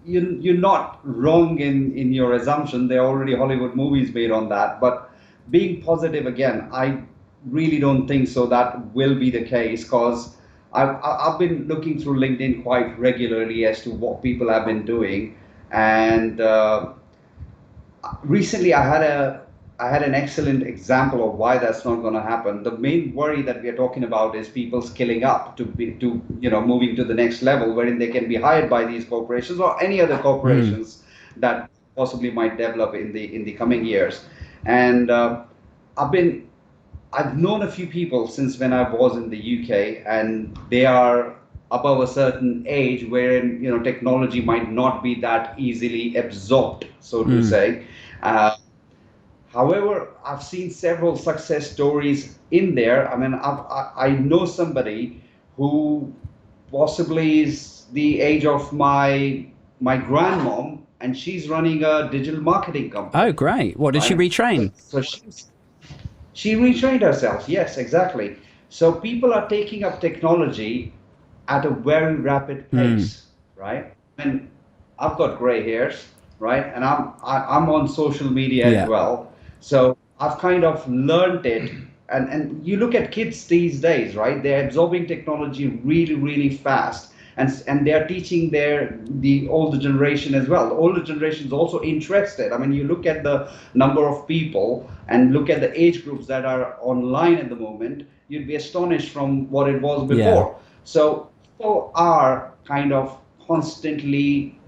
you're not wrong in your assumption. There are already Hollywood movies made on that. But being positive again, I really don't think so that will be the case, because I've been looking through LinkedIn quite regularly as to what people have been doing, and recently I had an excellent example of why that's not going to happen. The main worry that we are talking about is people skilling up to moving to the next level, wherein they can be hired by these corporations or any other corporations that possibly might develop in the coming years. And I've known a few people since when I was in the UK, and they are above a certain age wherein, you know, technology might not be that easily absorbed, so to say. However, I've seen several success stories in there. I mean, I know somebody who possibly is the age of my grandmom, and she's running a digital marketing company. Oh, great. What, did she retrain? So she retrained herself. Yes, exactly. So people are taking up technology at a very rapid pace, right? And I've got gray hairs, right? And I'm on social media as well. So I've kind of learned it. And you look at kids these days, right? They're absorbing technology really, really fast. And they're teaching the older generation as well. The older generation is also interested. I mean, you look at the number of people and look at the age groups that are online at the moment, you'd be astonished from what it was before. Yeah. So people are kind of constantly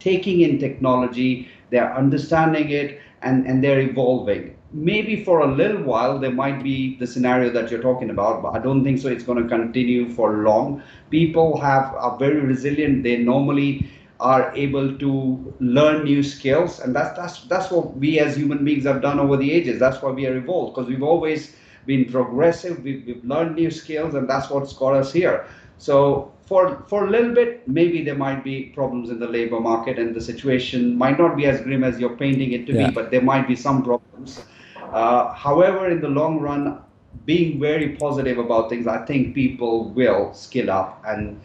taking in technology, they're understanding it, and they're evolving. Maybe for a little while there might be the scenario that you're talking about, but I don't think so it's going to continue for long. People are very resilient. They normally are able to learn new skills, and that's what we as human beings have done over the ages. That's why we are evolved, because we've always been progressive. We've learned new skills, and that's what's got us here. So for a little bit, maybe there might be problems in the labor market, and the situation might not be as grim as you're painting it to be, but there might be some problems. However, in the long run, being very positive about things, I think people will skill up, and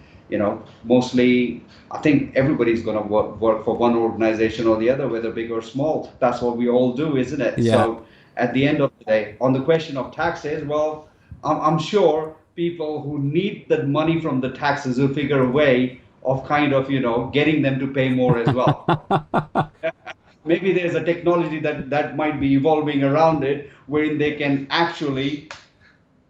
mostly I think everybody's going to work for one organization or the other, whether big or small. That's what we all do, isn't it? Yeah. So at the end of the day, on the question of taxes, well, I'm sure people who need the money from the taxes will figure a way of kind of getting them to pay more as well. Maybe there's a technology that might be evolving around it, wherein they can actually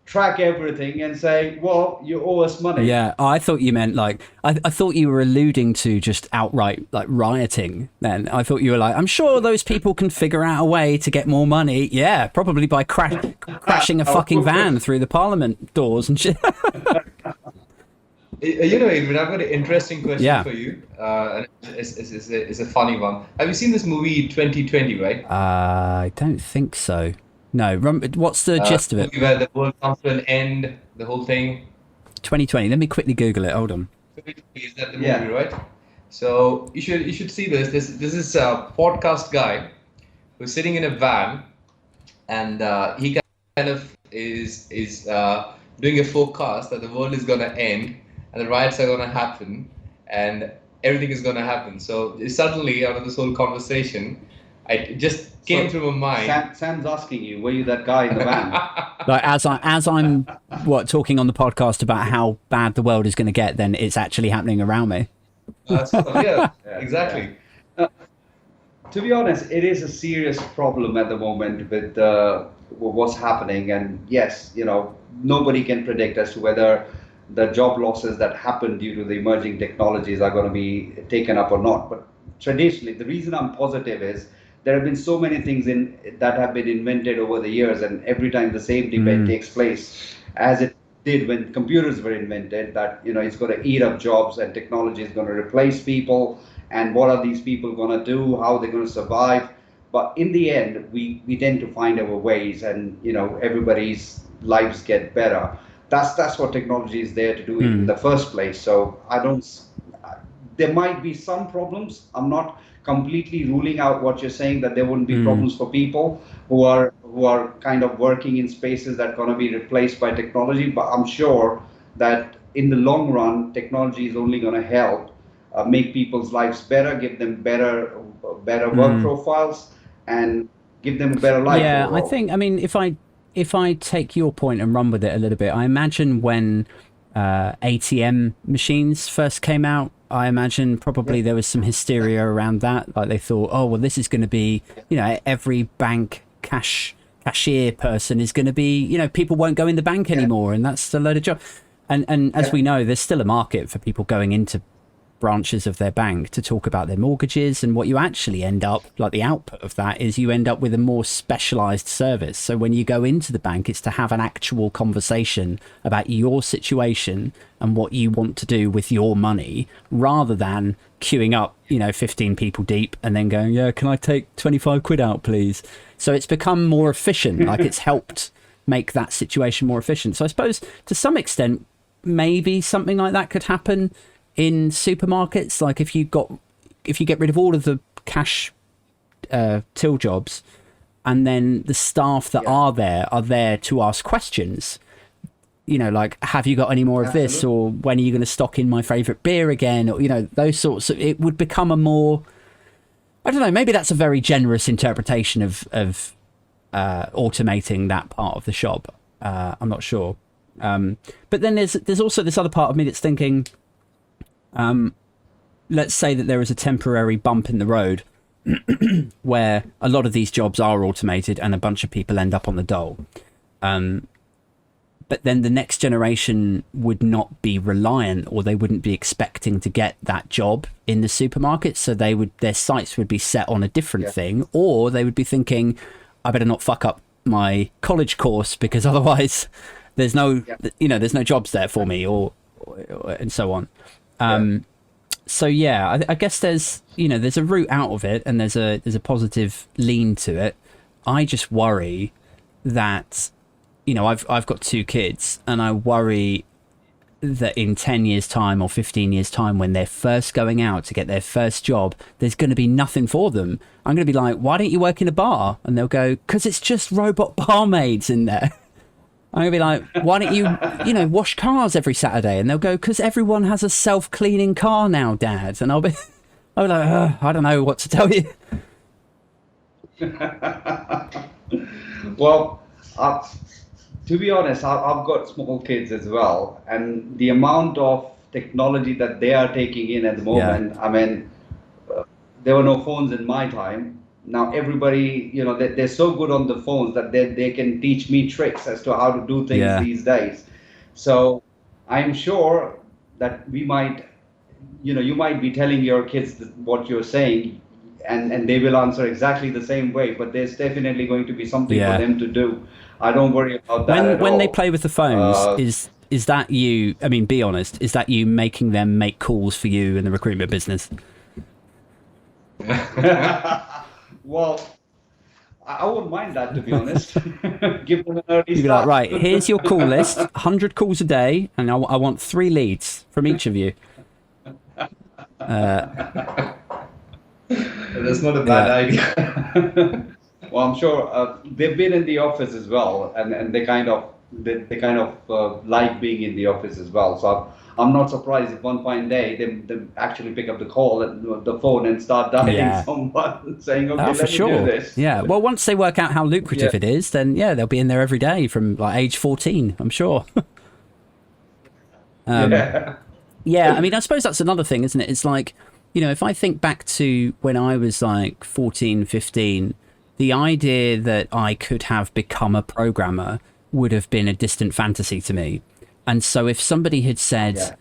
track everything and say, well, you owe us money. Yeah, I thought you meant like, I thought you were alluding to just outright like rioting then. I thought you were like, I'm sure those people can figure out a way to get more money. Yeah, probably by crashing a fucking van through the parliament doors and shit. Adrian, I've got an interesting question Yeah. for you. And it's a funny one. Have you seen this movie 2020, right? I don't think so. No, what's the gist of it? Where the world comes to an end, the whole thing. 2020. Let me quickly Google it. Hold on. Is that the movie, right? So you should see this. This is a podcast guy who's sitting in a van, and he kind of is doing a forecast that the world is gonna end and the riots are gonna happen and everything is gonna happen. So suddenly, out of this whole conversation, it just came through my mind. Sam's asking you, were you that guy in the van? Like as I'm talking on the podcast about how bad the world is going to get, then it's actually happening around me. Yeah, exactly. To be honest, it is a serious problem at the moment with what's happening, and yes, nobody can predict as to whether the job losses that happen due to the emerging technologies are going to be taken up or not. But traditionally, the reason I'm positive is there have been so many things that have been invented over the years, and every time the same debate takes place, as it did when computers were invented, that it's going to eat up jobs and technology is going to replace people, and what are these people going to do, how they're going to survive. But in the end, we tend to find our ways, and everybody's lives get better. That's what technology is there to do in the first place. So there might be some problems. I'm not completely ruling out what you're saying, that there wouldn't be problems for people who are kind of working in spaces that are going to be replaced by technology. But I'm sure that in the long run, technology is only going to help make people's lives better, give them better work profiles, and give them a better life. Yeah, overall. I think. I mean, if I take your point and run with it a little bit, I imagine when ATM machines first came out, I imagine probably there was some hysteria around that. Like they thought, oh, well, this is going to be, every bank cashier person is going to be, people won't go in the bank anymore. And that's a load of job. And as we know, there's still a market for people going into branches of their bank to talk about their mortgages, and what you actually end up, like the output of that, is you end up with a more specialized service. So when you go into the bank, it's to have an actual conversation about your situation and what you want to do with your money, rather than queuing up 15 people deep and then going, yeah, can I take 25 quid out please? So it's become more efficient. Like it's helped make that situation more efficient. So I suppose to some extent maybe something like that could happen in supermarkets. Like if you get rid of all of the cash till jobs, and then the staff that are there to ask questions, like, have you got any more of this, or when are you going to stock in my favorite beer again, or those sorts of, it would become a more, I don't know, maybe that's a very generous interpretation of automating that part of the shop. I'm not sure, but then there's also this other part of me that's thinking, let's say that there is a temporary bump in the road where a lot of these jobs are automated and a bunch of people end up on the dole. But then the next generation would not be reliant, or they wouldn't be expecting to get that job in the supermarket. So their sights would be set on a different thing, or they would be thinking, I better not fuck up my college course because otherwise there's no, there's no jobs there for me, or and so on. So yeah, I guess there's a route out of it, and there's a positive lean to it. I just worry that, I've got 2 kids, and I worry that in 10 years time or 15 years time, when they're first going out to get their first job, there's going to be nothing for them. I'm going to be like, why don't you work in a bar? And they'll go, because it's just robot barmaids in there. I'm gonna be like, why don't you wash cars every Saturday? And they'll go, because everyone has a self-cleaning car now, Dad. And I'll be like, I don't know what to tell you. Well, to be honest, I've got small kids as well, and the amount of technology that they are taking in at the moment, I mean, there were no phones in my time. Now everybody, they're so good on the phones that they can teach me tricks as to how to do things these days. So I'm sure that we might, you might be telling your kids what you're saying, and they will answer exactly the same way, but there's definitely going to be something for them to do. I don't worry about that at all. When they play with the phones, is that you, I mean, be honest, is that you making them make calls for you in the recruitment business? Well, I wouldn't mind that, to be honest. Give them an early You'd be like, right, here's your call list, 100 calls a day, and I want 3 leads from each of you. That's not a bad idea. Well, I'm sure they've been in the office as well, and they kind of like being in the office as well. So I'm not surprised if one fine day they actually pick up the phone and start dialing someone saying, okay, let me do this. Yeah. Well, once they work out how lucrative it is, then they'll be in there every day from like age 14, I'm sure. Yeah, I mean, I suppose that's another thing, isn't it? It's like, if I think back to when I was like 14, 15, the idea that I could have become a programmer would have been a distant fantasy to me. And so if somebody had said,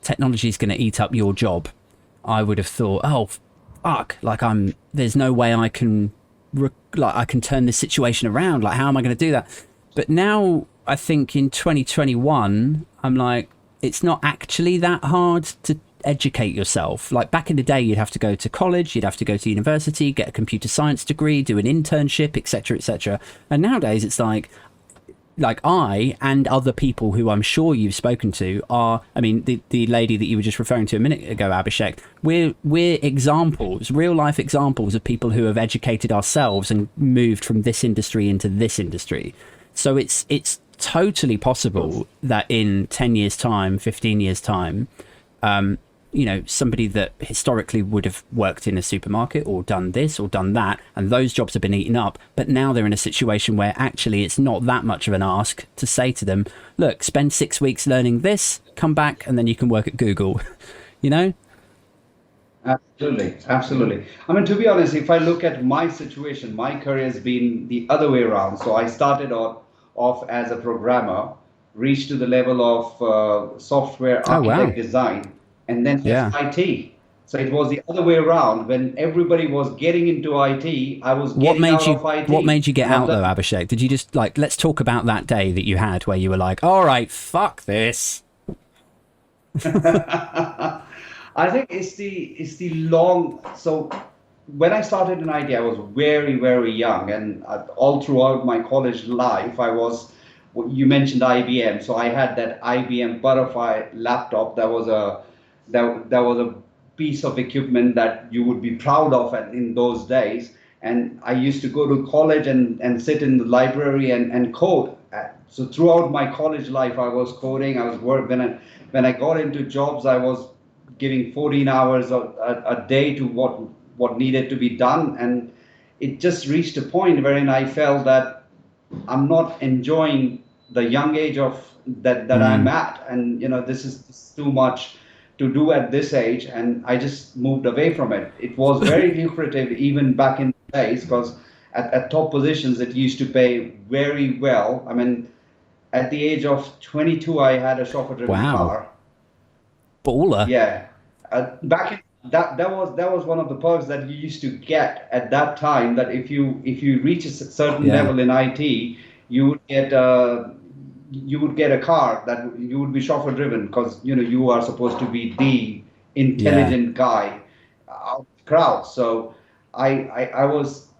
technology is going to eat up your job, I would have thought, oh, fuck, like there's no way I can turn this situation around. Like, how am I going to do that? But now I think in 2021, I'm like, it's not actually that hard to educate yourself. Like back in the day, you'd have to go to college, you'd have to go to university, get a computer science degree, do an internship, etc., etc. And nowadays it's like I and other people who I'm sure you've spoken to are, I mean, the lady that you were just referring to a minute ago, Abhishek, we're examples, real life examples of people who have educated ourselves and moved from this industry into this industry. So it's totally possible that in 10 years time, 15 years time, somebody that historically would have worked in a supermarket or done this or done that, and those jobs have been eaten up, but now they're in a situation where actually it's not that much of an ask to say to them, look, spend 6 weeks learning this, come back, and then you can work at Google. Absolutely. I mean, to be honest, if I look at my situation, my career has been the other way around. So I started off as a programmer, reached to the level of software architect design, and then IT. So it was the other way around. When everybody was getting into IT, I was getting out of IT. What made you get out though, Abhishek? Did you just let's talk about that day that you had where you were like, all right, fuck this. I think it's the long. So when I started in IT, I was very, very young, and all throughout my college life, I was. You mentioned IBM, so I had that IBM Butterfly laptop. That was a piece of equipment that you would be proud of in those days. And I used to go to college and sit in the library and code. So throughout my college life, I was coding. I was when I got into jobs, I was giving 14 hours a day to what needed to be done, and it just reached a point wherein I felt that I'm not enjoying the young age of that I'm at, and this is too much to do at this age, and I just moved away from it. It was very lucrative even back in the days, because at top positions it used to pay very well. I mean, at the age of 22, I had a chauffeur-driven car. Baller. Yeah, back in that was one of the perks that you used to get at that time. That if you reach a certain level in IT, you would get a car that you would be chauffeur driven, because you are supposed to be the intelligent guy out of the crowd. So I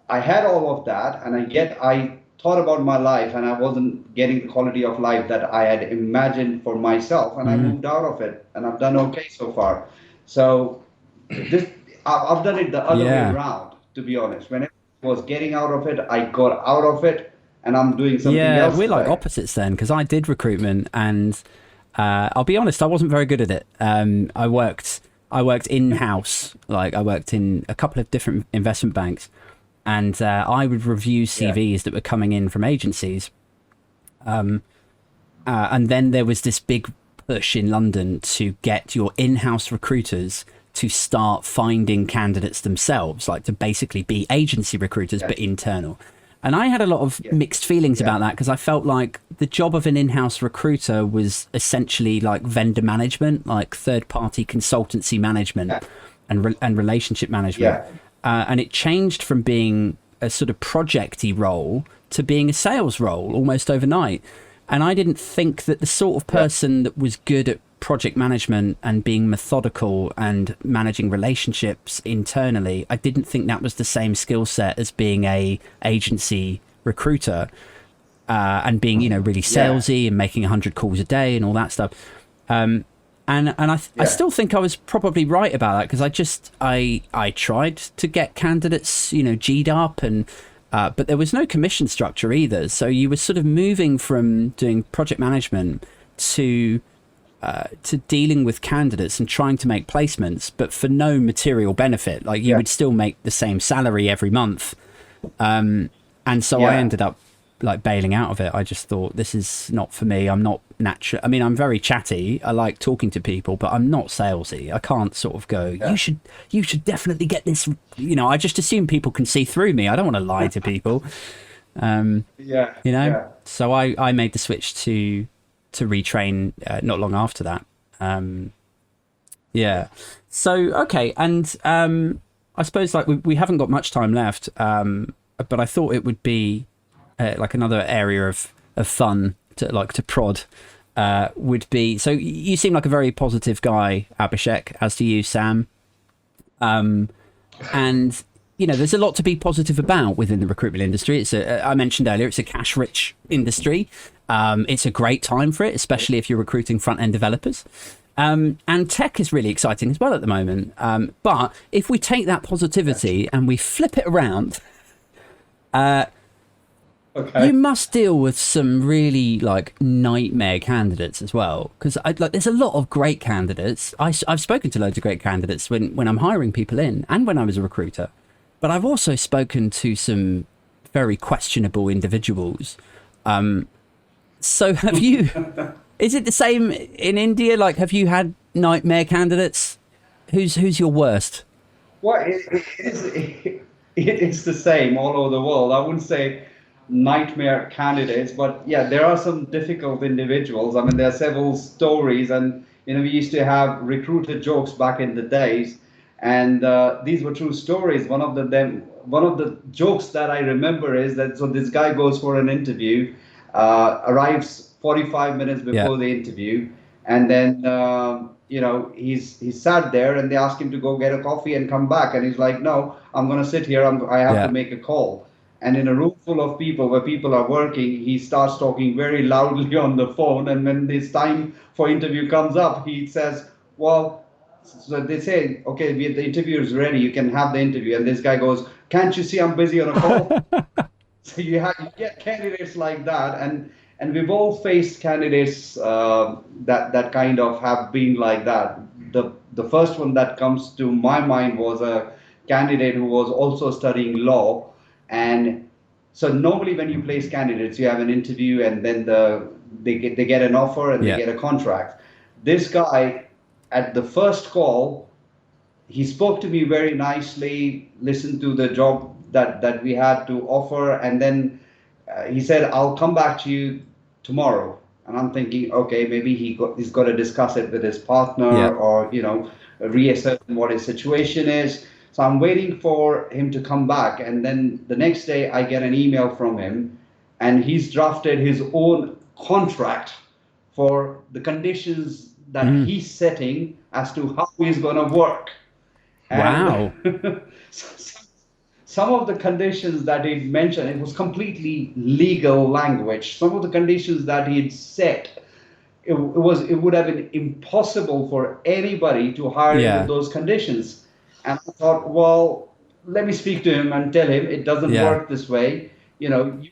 had all of that, and I thought about my life, and I wasn't getting the quality of life that I had imagined for myself, and I moved out of it, and I've done okay so far. So I've done it the other way around, to be honest. When I was getting out of it, I got out of it, and I'm doing something Yeah, else we're like today. opposites then, because I did recruitment, and I'll be honest, I wasn't very good at it. I worked in-house, like I worked in a couple of different investment banks, and I would review CVs that were coming in from agencies. And then there was this big push in London to get your in-house recruiters to start finding candidates themselves, like to basically be agency recruiters, but internal. And I had a lot of mixed feelings about that, because I felt like the job of an in-house recruiter was essentially like vendor management, like third-party consultancy management and relationship management. And it changed from being a sort of projecty role to being a sales role almost overnight. And I didn't think that the sort of person that was good at project management and being methodical and managing relationships internally, I didn't think that was the same skill set as being a agency recruiter, and being, you know, really salesy and making 100 calls a day and all that stuff. And I still think I was probably right about that, because I tried to get candidates, you know, G'd up, and but there was no commission structure either. So you were sort of moving from doing project management to dealing with candidates and trying to make placements, but for no material benefit. Like you would still make the same salary every month. And so I ended up like bailing out of it. I just thought, this is not for me. I'm not natural. I mean, I'm very chatty. I like talking to people, but I'm not salesy. I can't sort of go, you should definitely get this. You know, I just assume people can see through me. I don't want to lie to people. You know, so I made the switch to retrain not long after that. So, okay. And I suppose like we haven't got much time left, but I thought it would be like another area of fun to prod would be. So you seem like a very positive guy, Abhishek, as do you, Sam. And you know, there's a lot to be positive about within the recruitment industry. I mentioned earlier, it's a cash-rich industry. It's a great time for it, especially if you're recruiting front-end developers. And tech is really exciting as well at the moment. But if we take that positivity and we flip it around, you must deal with some really like nightmare candidates as well, because there's a lot of great candidates. I've spoken to loads of great candidates when I'm hiring people in, and when I was a recruiter, but I've also spoken to some very questionable individuals. So have you? Is it the same in India? Like, have you had nightmare candidates? Who's your worst? Well, it is the same all over the world. I wouldn't say nightmare candidates, but yeah, there are some difficult individuals. I mean, there are several stories, and you know, we used to have recruiter jokes back in the days, and these were true stories. One of the jokes that I remember is that so this guy goes for an interview, arrives 45 minutes before the interview, and then you know, he's sat there, and they ask him to go get a coffee and come back, and he's like, no, I'm going to sit here. I have to make a call. And in a room full of people where people are working, he starts talking very loudly on the phone. And when this time for interview comes up, he says, well, so they say, okay, the interview is ready. You can have the interview. And this guy goes, can't you see I'm busy on a call? So you get candidates like that. And we've all faced candidates that kind of have been like that. The first one that comes to my mind was a candidate who was also studying law. And so normally when you place candidates, you have an interview, and then they get an offer, and they get a contract. This guy, at the first call, he spoke to me very nicely, listened to the job that we had to offer, and then he said, I'll come back to you tomorrow. And I'm thinking, okay, maybe he's got to discuss it with his partner, or you know, reassess what his situation is. So I'm waiting for him to come back, and then the next day I get an email from him, and he's drafted his own contract for the conditions that he's setting as to how he's going to work. Wow. Some of the conditions that he'd mentioned, it was completely legal language. Some of the conditions that he'd set, it would have been impossible for anybody to hire him with those conditions. And I thought, well, let me speak to him and tell him it doesn't work this way. You know,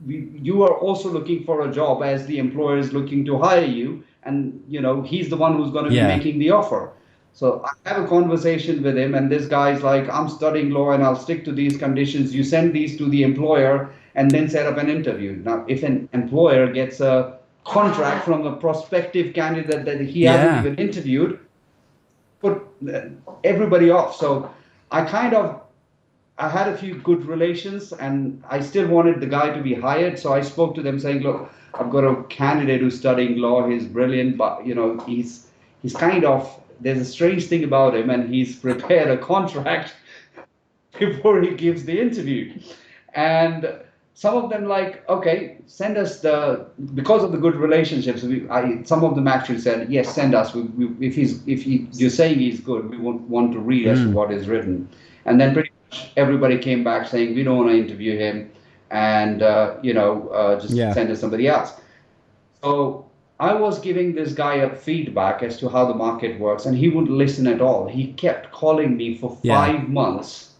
you are also looking for a job as the employer is looking to hire you, and he's the one who's going to be Yeah. making the offer. So I have a conversation with him, and this guy's like, I'm studying law and I'll stick to these conditions. You send these to the employer and then set up an interview. Now, if an employer gets a contract from a prospective candidate that he hasn't Yeah. even interviewed, put everybody off. So I had a few good relations, and I still wanted the guy to be hired. So I spoke to them saying, look, I've got a candidate who's studying law. He's brilliant, but he's kind of, there's a strange thing about him, and he's prepared a contract before he gives the interview. And some of them like, okay, send us because of the good relationships. Some of them actually said, yes, send us. You're saying he's good, we want to read as to what is written. And then pretty much everybody came back saying, we don't want to interview him, and just send us somebody else. So I was giving this guy a feedback as to how the market works, and he wouldn't listen at all. He kept calling me for 5 months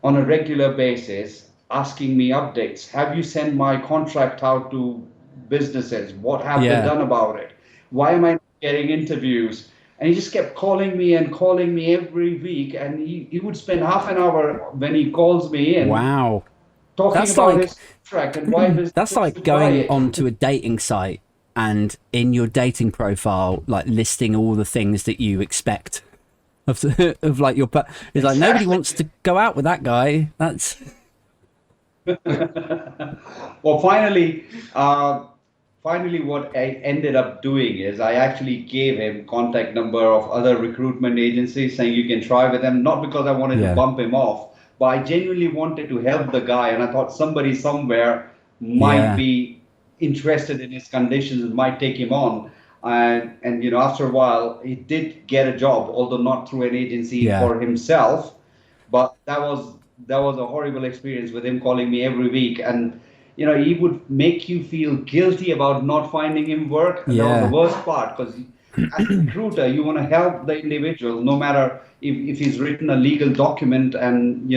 on a regular basis, asking me updates. Have you sent my contract out to businesses? What have they done about it? Why am I not getting interviews? And he just kept calling me every week, and he would spend half an hour when he calls me in. Wow. Talking about his contract and why that's like going onto a dating site and in your dating profile, like listing all the things that you expect of like your. It's like nobody wants to go out with that guy. That's. Well, finally, what I ended up doing is I actually gave him contact number of other recruitment agencies, saying you can try with them. Not because I wanted to bump him off, but I genuinely wanted to help the guy, and I thought somebody somewhere might be interested in his conditions and might take him on. And after a while, he did get a job, although not through an agency for himself. But that was a horrible experience with him calling me every week, and he would make you feel guilty about not finding him work. And that was the worst part, because as a recruiter, you want to help the individual, no matter if he's written a legal document and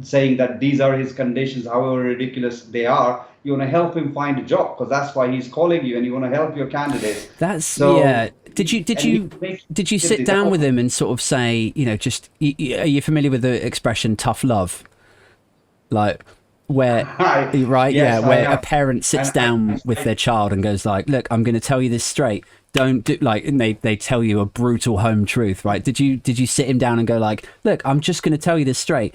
saying that these are his conditions, however ridiculous they are. You want to help him find a job, because that's why he's calling you, and you want to help your candidates. That's so, Did you sit down with him and sort of say, just are you familiar with the expression "tough love"? Like where where a parent sits down with their child and goes like, "Look, I'm going to tell you this straight. Don't do like," and they tell you a brutal home truth, right? Did you sit him down and go like, "Look, I'm just going to tell you this straight.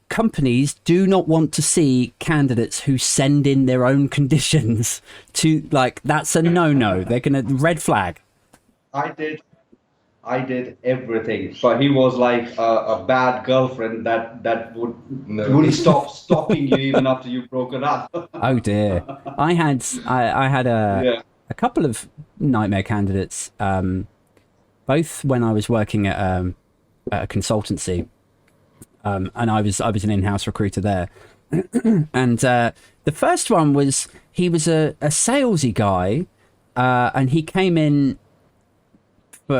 Companies do not want to see candidates who send in their own conditions to like, that's a no. They're going to red flag." I did everything, but he was like a bad girlfriend that wouldn't stop stalking you even after you broke it up. Oh dear. I had a couple of nightmare candidates, both when I was working at a consultancy. And I was an in-house recruiter there. And the first one was, he was a salesy guy, and he came in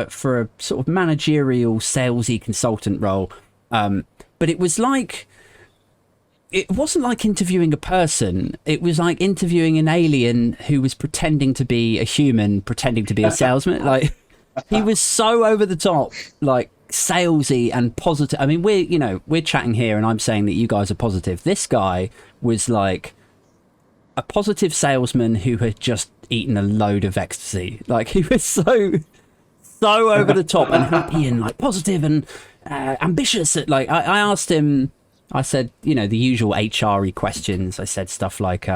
for a sort of managerial salesy consultant role. But it was like, it wasn't like interviewing a person. It was like interviewing an alien who was pretending to be a human, pretending to be a salesman. Like, he was so over the top, like, salesy and positive. I mean, we're chatting here and I'm saying that you guys are positive. This guy was like a positive salesman who had just eaten a load of ecstasy. Like, he was so over the top and happy and like positive and ambitious. Like, I asked him, I said, the usual HR-y questions. I said stuff like,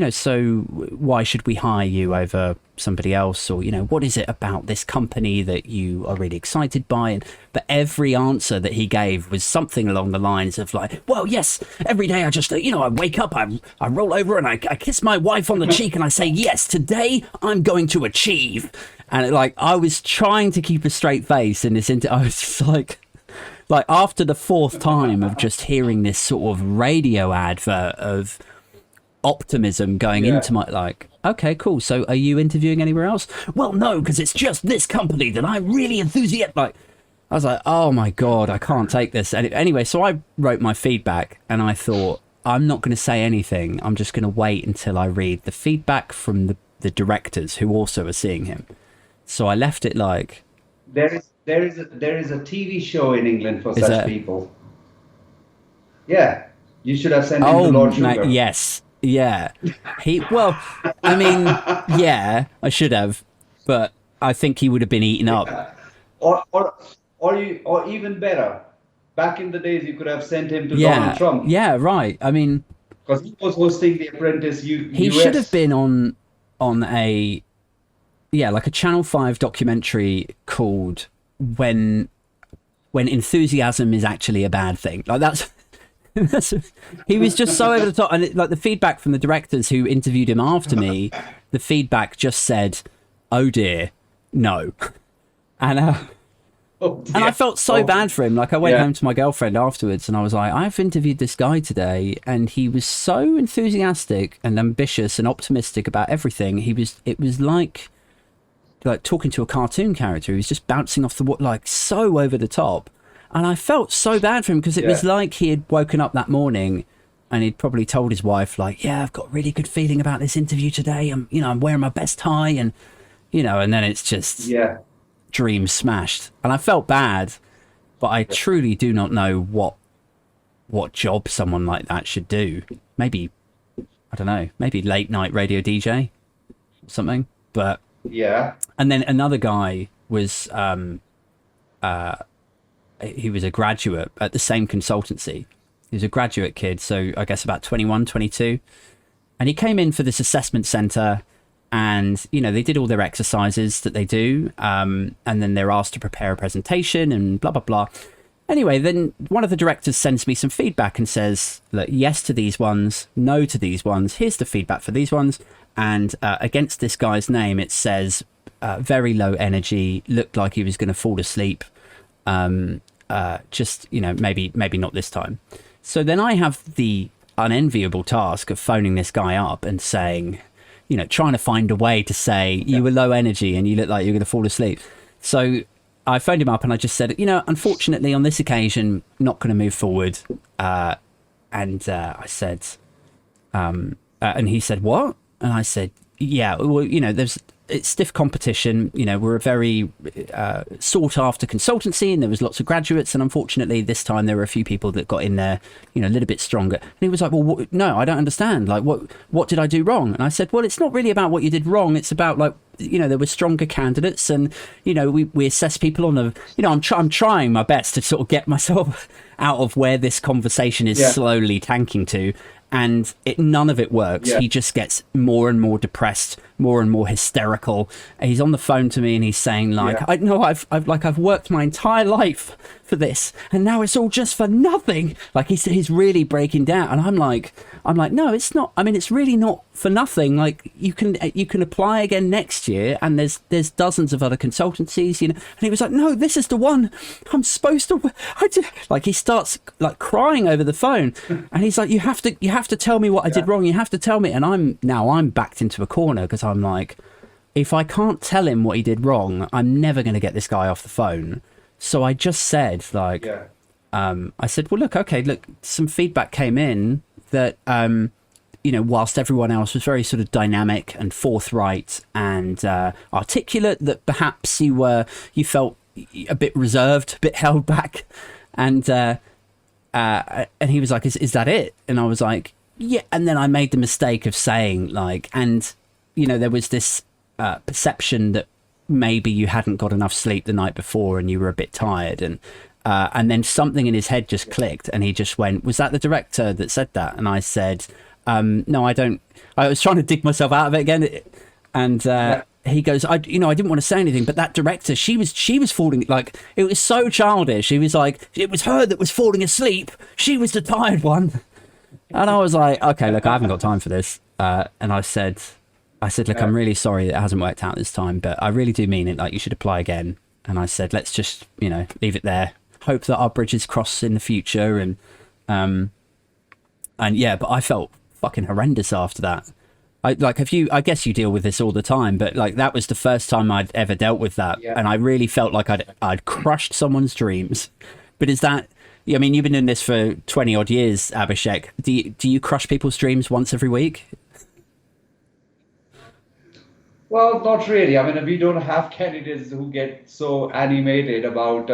so why should we hire you over somebody else? Or, what is it about this company that you are really excited by? But every answer that he gave was something along the lines of like, well, yes, every day I just, I wake up, I roll over and I kiss my wife on the cheek and I say, yes, today I'm going to achieve. And like, I was trying to keep a straight face in this, I was just like after the fourth time of just hearing this sort of radio advert of optimism going into my, like, okay, cool, so are you interviewing anywhere else? Well, no, because it's just this company that I'm really enthusiastic. Like, I was like, oh my god, I can't take this. Anyway, so I wrote my feedback and I thought, I'm not going to say anything. I'm just going to wait until I read the feedback from the directors who also are seeing him. So I left it like... There is a TV show in England for such people. Yeah, you should have sent him to Lord Sugar. Yes, yeah. Well, I mean, yeah, I should have, but I think he would have been eaten up. Or even better, back in the days, you could have sent him to Donald Trump. Yeah, right. I mean, because he was hosting The Apprentice. He should have been on a like a Channel 5 documentary called When Enthusiasm is Actually a Bad Thing. Like that's he was just so over the top, and like the feedback from the directors who interviewed him after me, the feedback just said, "Oh dear, no," and I felt so bad for him. Like I went home to my girlfriend afterwards, and I was like, "I've interviewed this guy today, and he was so enthusiastic and ambitious and optimistic about everything. It was like talking to a cartoon character. He was just bouncing off the wall, like so over the top." And I felt so bad for him because it was like he had woken up that morning and he'd probably told his wife, like, "Yeah, I've got a really good feeling about this interview today. I'm wearing my best tie," and and then it's just dreams smashed. And I felt bad, but I truly do not know what job someone like that should do. Maybe, I don't know, maybe late night radio DJ or something. But and then another guy was he was a graduate at the same consultancy. He was a graduate kid, so I guess about 21, 22. And he came in for this assessment center, and, they did all their exercises that they do. And then they're asked to prepare a presentation and blah, blah, blah. Anyway, then one of the directors sends me some feedback and says, look, yes to these ones, no to these ones. Here's the feedback for these ones. And against this guy's name, it says very low energy, looked like he was going to fall asleep. Just maybe not this time. So then I have the unenviable task of phoning this guy up and saying, trying to find a way to say you were low energy and you look like you're going to fall asleep. So I phoned him up and I just said, unfortunately on this occasion, not going to move forward. And I said, and he said, what? And I said, yeah, well, it's stiff competition. We're a very sought after consultancy, and there was lots of graduates. And unfortunately, this time there were a few people that got in there, a little bit stronger. And he was like, well, no, I don't understand. Like, what did I do wrong? And I said, well, it's not really about what you did wrong. It's about like, there were stronger candidates, and we assess people on a. I'm trying my best to sort of get myself out of where this conversation is slowly tanking to. And none of it works. He just gets more and more depressed, more and more hysterical. He's on the phone to me and he's saying like, I know I've worked my entire life for this, and now it's all just for nothing. Like he's really breaking down, and I'm like, no, it's not. I mean, it's really not for nothing. Like you can apply again next year, and there's dozens of other consultancies, And he was like, no, this is the one I'm supposed to. Like he starts like crying over the phone, and he's like, you have to tell me what I did wrong. You have to tell me. And I'm backed into a corner because I'm like, if I can't tell him what he did wrong, I'm never going to get this guy off the phone. So I just said like, I said, well, look, some feedback came in that, whilst everyone else was very sort of dynamic and forthright and articulate, that perhaps you felt a bit reserved, a bit held back. And he was like, is that it? And I was like, yeah. And then I made the mistake of saying like, and, there was this perception that maybe you hadn't got enough sleep the night before and you were a bit tired. And then something in his head just clicked, and he just went, was that the director that said that? And I said, no, I don't. I was trying to dig myself out of it again. And he goes, I didn't want to say anything, but that director, she was falling, like, it was so childish. He was like, it was her that was falling asleep. She was the tired one. And I was like, okay, look, I haven't got time for this. And I said, look, I'm really sorry that it hasn't worked out this time, but I really do mean it. Like, you should apply again. And I said, let's just, leave it there. Hope that our bridges cross in the future. And yeah, but I felt fucking horrendous after that. I guess you deal with this all the time, but like that was the first time I'd ever dealt with that. And I really felt like I'd crushed someone's dreams. But is that Yeah, I mean, you've been doing this for 20 odd years, Abhishek. Do you crush people's dreams once every week? Well, not really. I mean, we don't have candidates who get so animated about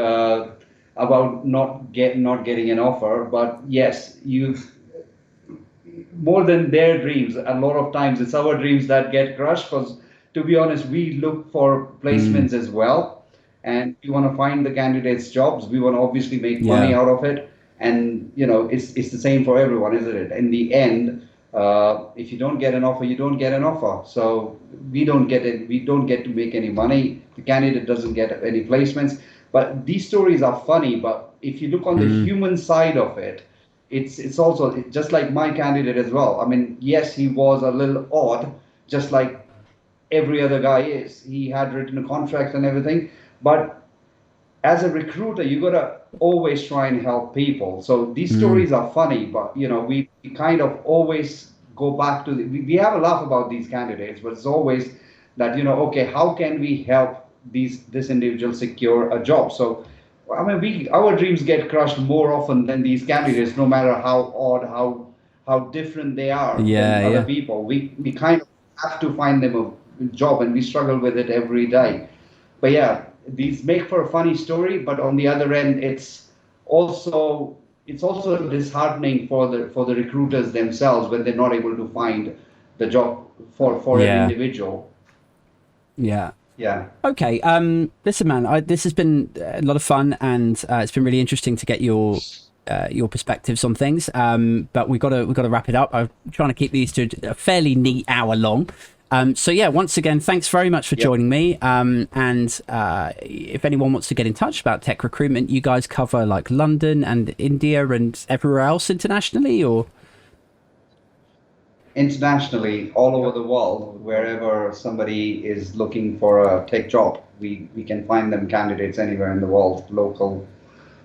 not getting an offer. But yes, you more than their dreams. A lot of times, it's our dreams that get crushed. Because to be honest, we look for placements as well, and we want to find the candidates jobs. We want to obviously make money Yeah. out of it, and it's the same for everyone, isn't it? In the end, if you don't get an offer, you don't get an offer. So we don't get it. We don't get to make any money. The candidate doesn't get any placements. But these stories are funny. But if you look on the human side of it, it's also just like my candidate as well. I mean, yes, he was a little odd, just like every other guy is. He had written a contract and everything, but as a recruiter, you gotta always try and help people. So these stories are funny, but we kind of always go back to we have a laugh about these candidates, but it's always that okay, how can we help this individual secure a job? So I mean, our dreams get crushed more often than these candidates, no matter how odd, how different they are Yeah, than other yeah. people. We kind of have to find them a job, and we struggle with it every day. But yeah, these make for a funny story, but on the other end, also it's also disheartening for the recruiters themselves when they're not able to find the job for every Yeah. individual. Yeah. Yeah. Okay. Listen, man, this has been a lot of fun, and it's been really interesting to get your perspectives on things. But we've got to wrap it up. I'm trying to keep these to a fairly neat hour long. So yeah, once again, thanks very much for joining me. And if anyone wants to get in touch about tech recruitment, you guys cover like London and India and everywhere else internationally, or? Internationally, all over the world, wherever somebody is looking for a tech job, we can find them candidates anywhere in the world, local,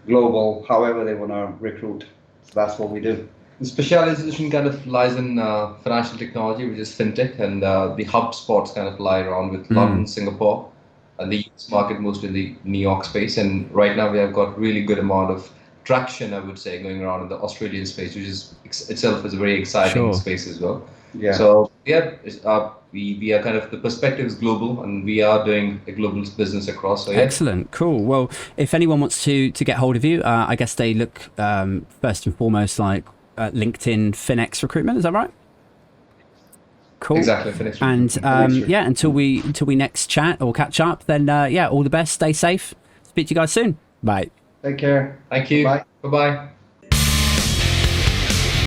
global, however they want to recruit. So that's what we do. The specialization kind of lies in financial technology, which is fintech, and the hub spots kind of lie around with London, Singapore, and the US market, mostly the New York space. And right now we have got really good amount of traction, I would say, going around in the Australian space, which is itself is a very exciting Sure. space as well. Yeah. So yeah, we are kind of, the perspective is global, and we are doing a global business across. So yeah. Excellent, cool. Well, if anyone wants to get hold of you, I guess they look first and foremost like LinkedIn Finex Recruitment. Is that right? Cool. Exactly. Finex And Recruitment. yeah, until we next chat or catch up, then yeah, all the best. Stay safe. Speak to you guys soon. Bye. Take care. Thank you. Bye. Bye-bye.